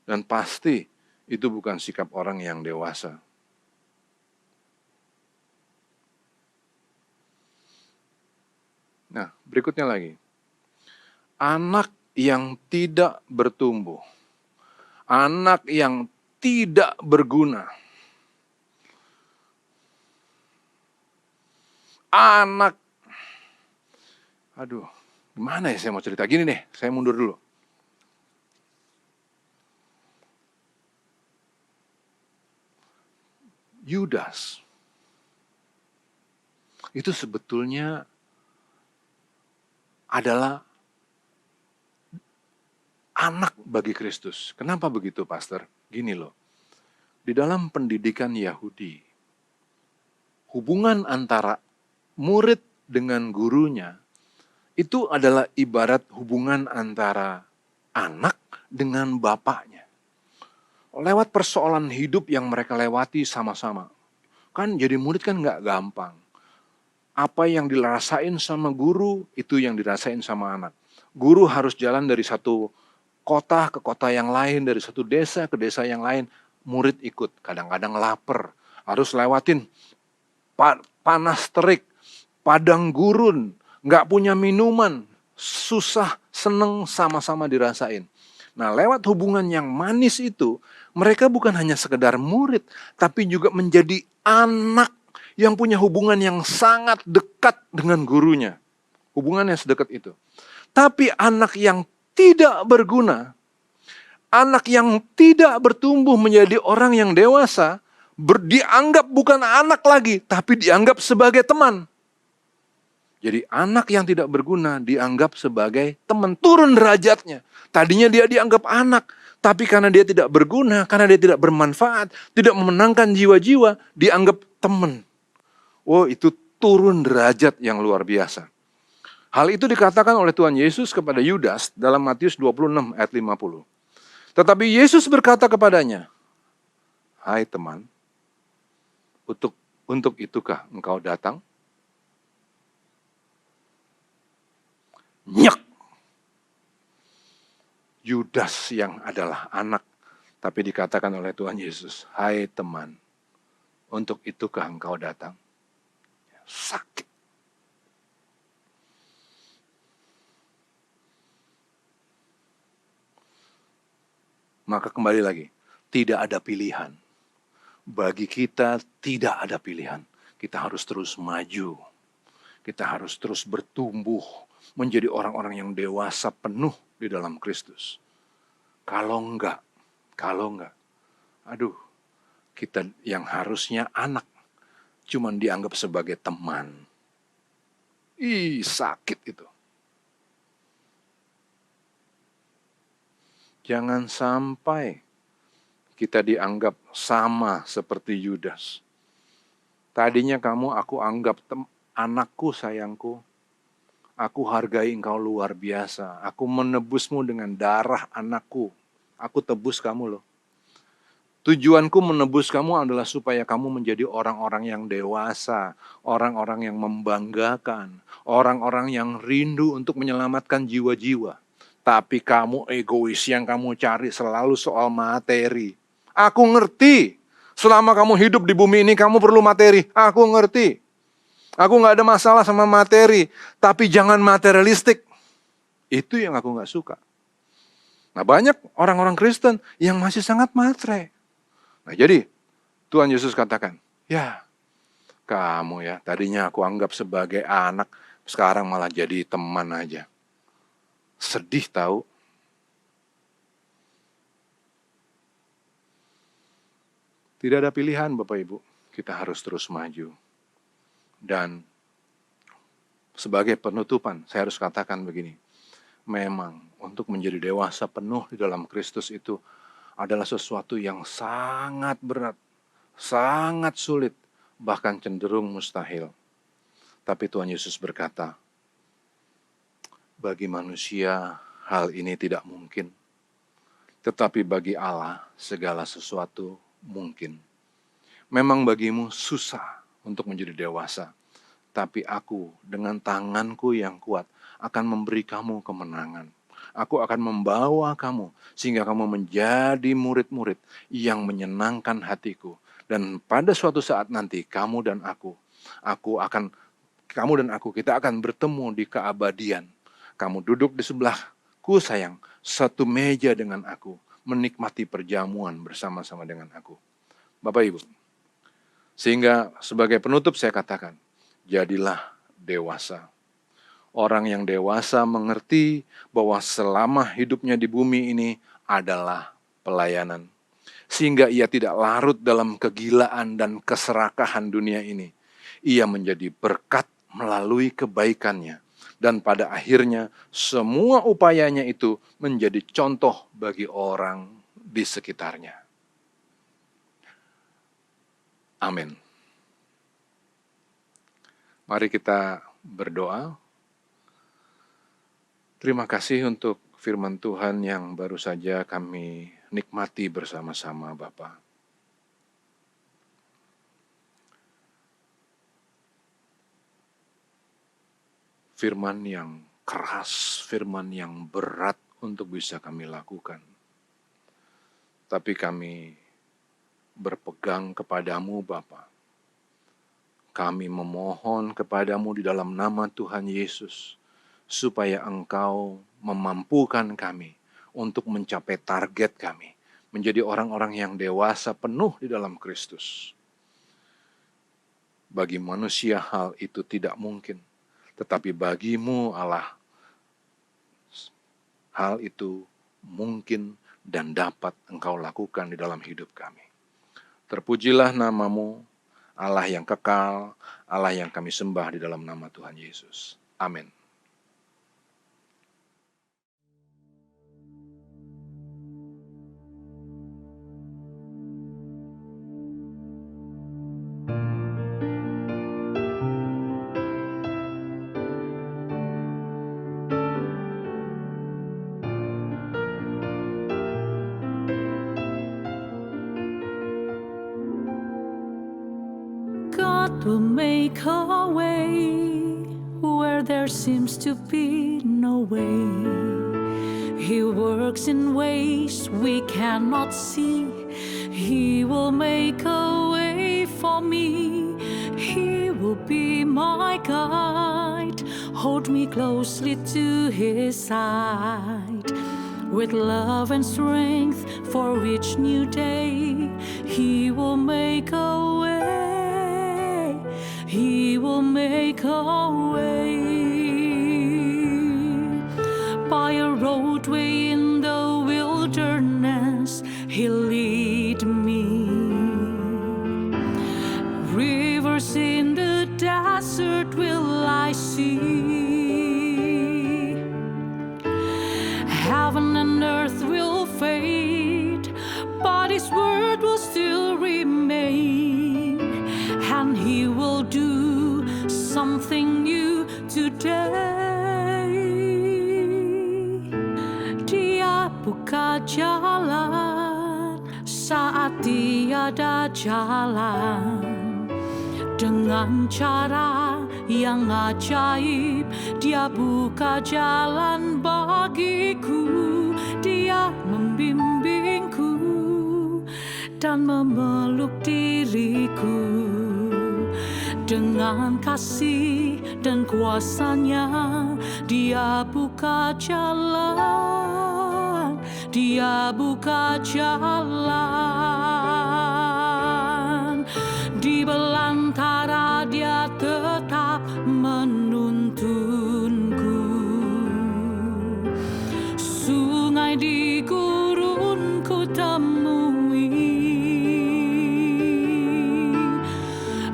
Dan pasti itu bukan sikap orang yang dewasa. Nah, berikutnya lagi. Anak yang tidak bertumbuh. Anak yang tidak berguna. Anak, aduh, gimana ya saya mau cerita? Gini nih, saya mundur dulu. Yudas, itu sebetulnya adalah anak bagi Kristus. Kenapa begitu, Pastor? Gini loh, di dalam pendidikan Yahudi, hubungan antara murid dengan gurunya itu adalah ibarat hubungan antara anak dengan bapaknya. Lewat persoalan hidup yang mereka lewati sama-sama. Kan jadi murid kan nggak gampang. Apa yang dirasain sama guru, itu yang dirasain sama anak. Guru harus jalan dari satu kota ke kota yang lain, dari satu desa ke desa yang lain. Murid ikut, kadang-kadang lapar. Harus lewatin panas terik, padang gurun, nggak punya minuman, susah, seneng, sama-sama dirasain. Nah, lewat hubungan yang manis itu, mereka bukan hanya sekedar murid, tapi juga menjadi anak yang punya hubungan yang sangat dekat dengan gurunya. Hubungan yang sedekat itu. Tapi anak yang tidak berguna, anak yang tidak bertumbuh menjadi orang yang dewasa, dianggap bukan anak lagi, tapi dianggap sebagai teman. Jadi anak yang tidak berguna dianggap sebagai teman, turun derajatnya. Tadinya dia dianggap anak, tapi karena dia tidak berguna, karena dia tidak bermanfaat, tidak memenangkan jiwa-jiwa, dianggap teman. Oh, itu turun derajat yang luar biasa. Hal itu dikatakan oleh Tuhan Yesus kepada Yudas dalam Matius 26 ayat 50. Tetapi Yesus berkata kepadanya, "Hai teman, untuk itukah engkau datang?" Nyak. Yudas yang adalah anak, tapi dikatakan oleh Tuhan Yesus, hai teman, untuk itukah engkau datang? Sakit. Maka kembali lagi, tidak ada pilihan. Bagi kita tidak ada pilihan. Kita harus terus maju. Kita harus terus bertumbuh menjadi orang-orang yang dewasa penuh di dalam Kristus. Kalau enggak, aduh, kita yang harusnya anak, cuman dianggap sebagai teman. Sakit itu. Jangan sampai kita dianggap sama seperti Yudas. Tadinya aku anggap anakku, sayangku. Aku hargai engkau luar biasa. Aku menebusmu dengan darah anakku. Aku tebus kamu loh. Tujuanku menebus kamu adalah supaya kamu menjadi orang-orang yang dewasa, orang-orang yang membanggakan, orang-orang yang rindu untuk menyelamatkan jiwa-jiwa. Tapi kamu egois, yang kamu cari selalu soal materi. Aku ngerti, selama kamu hidup di bumi ini kamu perlu materi. Aku ngerti. Aku gak ada masalah sama materi, tapi jangan materialistik. Itu yang aku gak suka. Nah, banyak orang-orang Kristen yang masih sangat matre. Nah, jadi Tuhan Yesus katakan, ya kamu ya, tadinya aku anggap sebagai anak, sekarang malah jadi teman aja. Sedih tahu. Tidak ada pilihan Bapak Ibu, kita harus terus maju. Dan sebagai penutupan, saya harus katakan begini, memang untuk menjadi dewasa penuh di dalam Kristus itu adalah sesuatu yang sangat berat, sangat sulit, bahkan cenderung mustahil. Tapi Tuhan Yesus berkata, bagi manusia hal ini tidak mungkin, tetapi bagi Allah segala sesuatu mungkin. Memang bagimu susah untuk menjadi dewasa, tapi aku dengan tanganku yang kuat akan memberi kamu kemenangan. Aku akan membawa kamu sehingga kamu menjadi murid-murid yang menyenangkan hatiku. Dan pada suatu saat nanti kamu dan aku kita akan bertemu di keabadian. Kamu duduk di sebelahku sayang, satu meja dengan aku, menikmati perjamuan bersama-sama dengan aku. Bapak Ibu, sehingga sebagai penutup saya katakan, jadilah dewasa. Orang yang dewasa mengerti bahwa selama hidupnya di bumi ini adalah pelayanan. Sehingga ia tidak larut dalam kegilaan dan keserakahan dunia ini. Ia menjadi berkat melalui kebaikannya. Dan pada akhirnya semua upayanya itu menjadi contoh bagi orang di sekitarnya. Amin. Mari kita berdoa. Terima kasih untuk firman Tuhan yang baru saja kami nikmati bersama-sama Bapa. Firman yang keras, firman yang berat untuk bisa kami lakukan. Tapi kami berpegang kepadamu Bapa. Kami memohon kepadamu di dalam nama Tuhan Yesus, supaya Engkau memampukan kami untuk mencapai target kami, menjadi orang-orang yang dewasa penuh di dalam Kristus. Bagi manusia hal itu tidak mungkin, tetapi bagimu Allah, hal itu mungkin dan dapat Engkau lakukan di dalam hidup kami. Terpujilah namamu, Allah yang kekal, Allah yang kami sembah di dalam nama Tuhan Yesus. Amin. God will make a way where there seems to be no way. He works in ways we cannot see. He will make a way for me. He will be my guide. Hold me closely to His side. With love and strength for each new day, He will make a way. He will make a way. By a roadway in the wilderness, He'll lead me. Rivers in the desert will I see. Heaven and earth will fade, but His word will still remain. And He will do something new today. Dia buka jalan saat tiada jalan. Dengan cara yang ajaib, Dia buka jalan bagiku. Dia membimbingku dan memeluk diriku. Dengan kasih dan kuasa-Nya, Dia buka jalan. Dia buka jalan. Di belantara Dia tetap menuntunku. Sungai di gurun ku temui.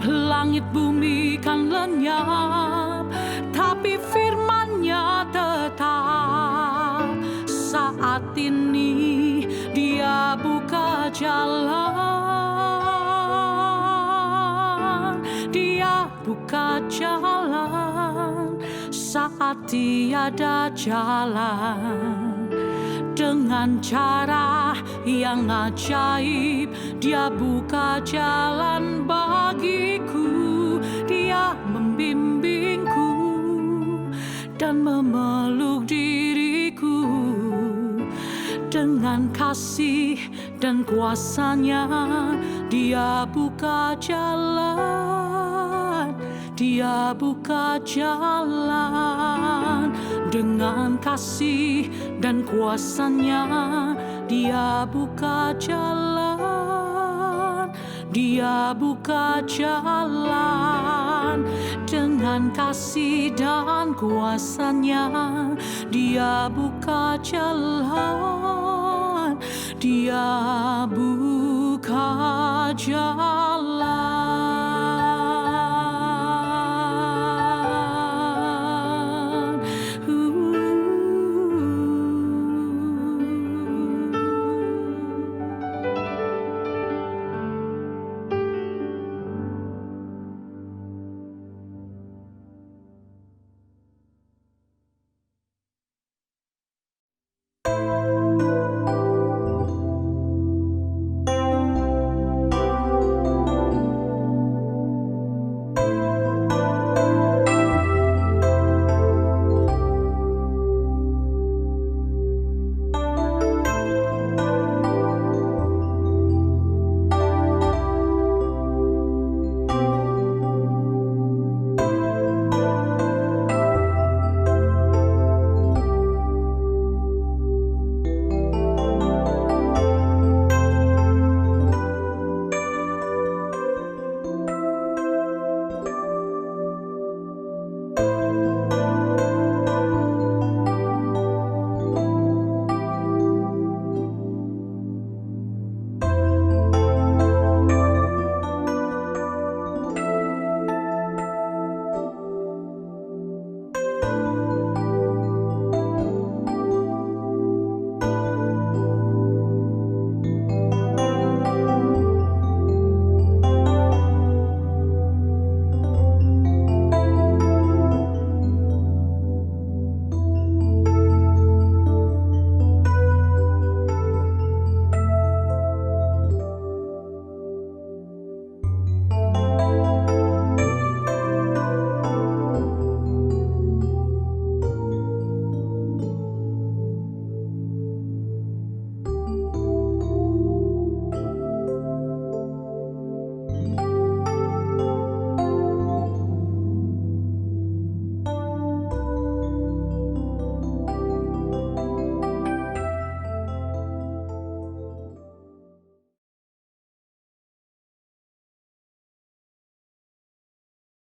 Langit bumi kan lenyap, tapi firman-Nya tetap. Saat ini Dia buka jalan. Dia buka jalan saat tiada jalan. Dengan cara yang ajaib, Dia buka jalan bagiku. Dia membimbingku dan memeluk diriku. Dengan kasih dan kuasa-Nya, Dia buka jalan. Dia buka jalan. Dengan kasih dan kuasa-Nya, Dia buka jalan. Dia buka jalan. Dengan kasih dan kuasa-Nya, Dia buka jalan. Dia buka jalan.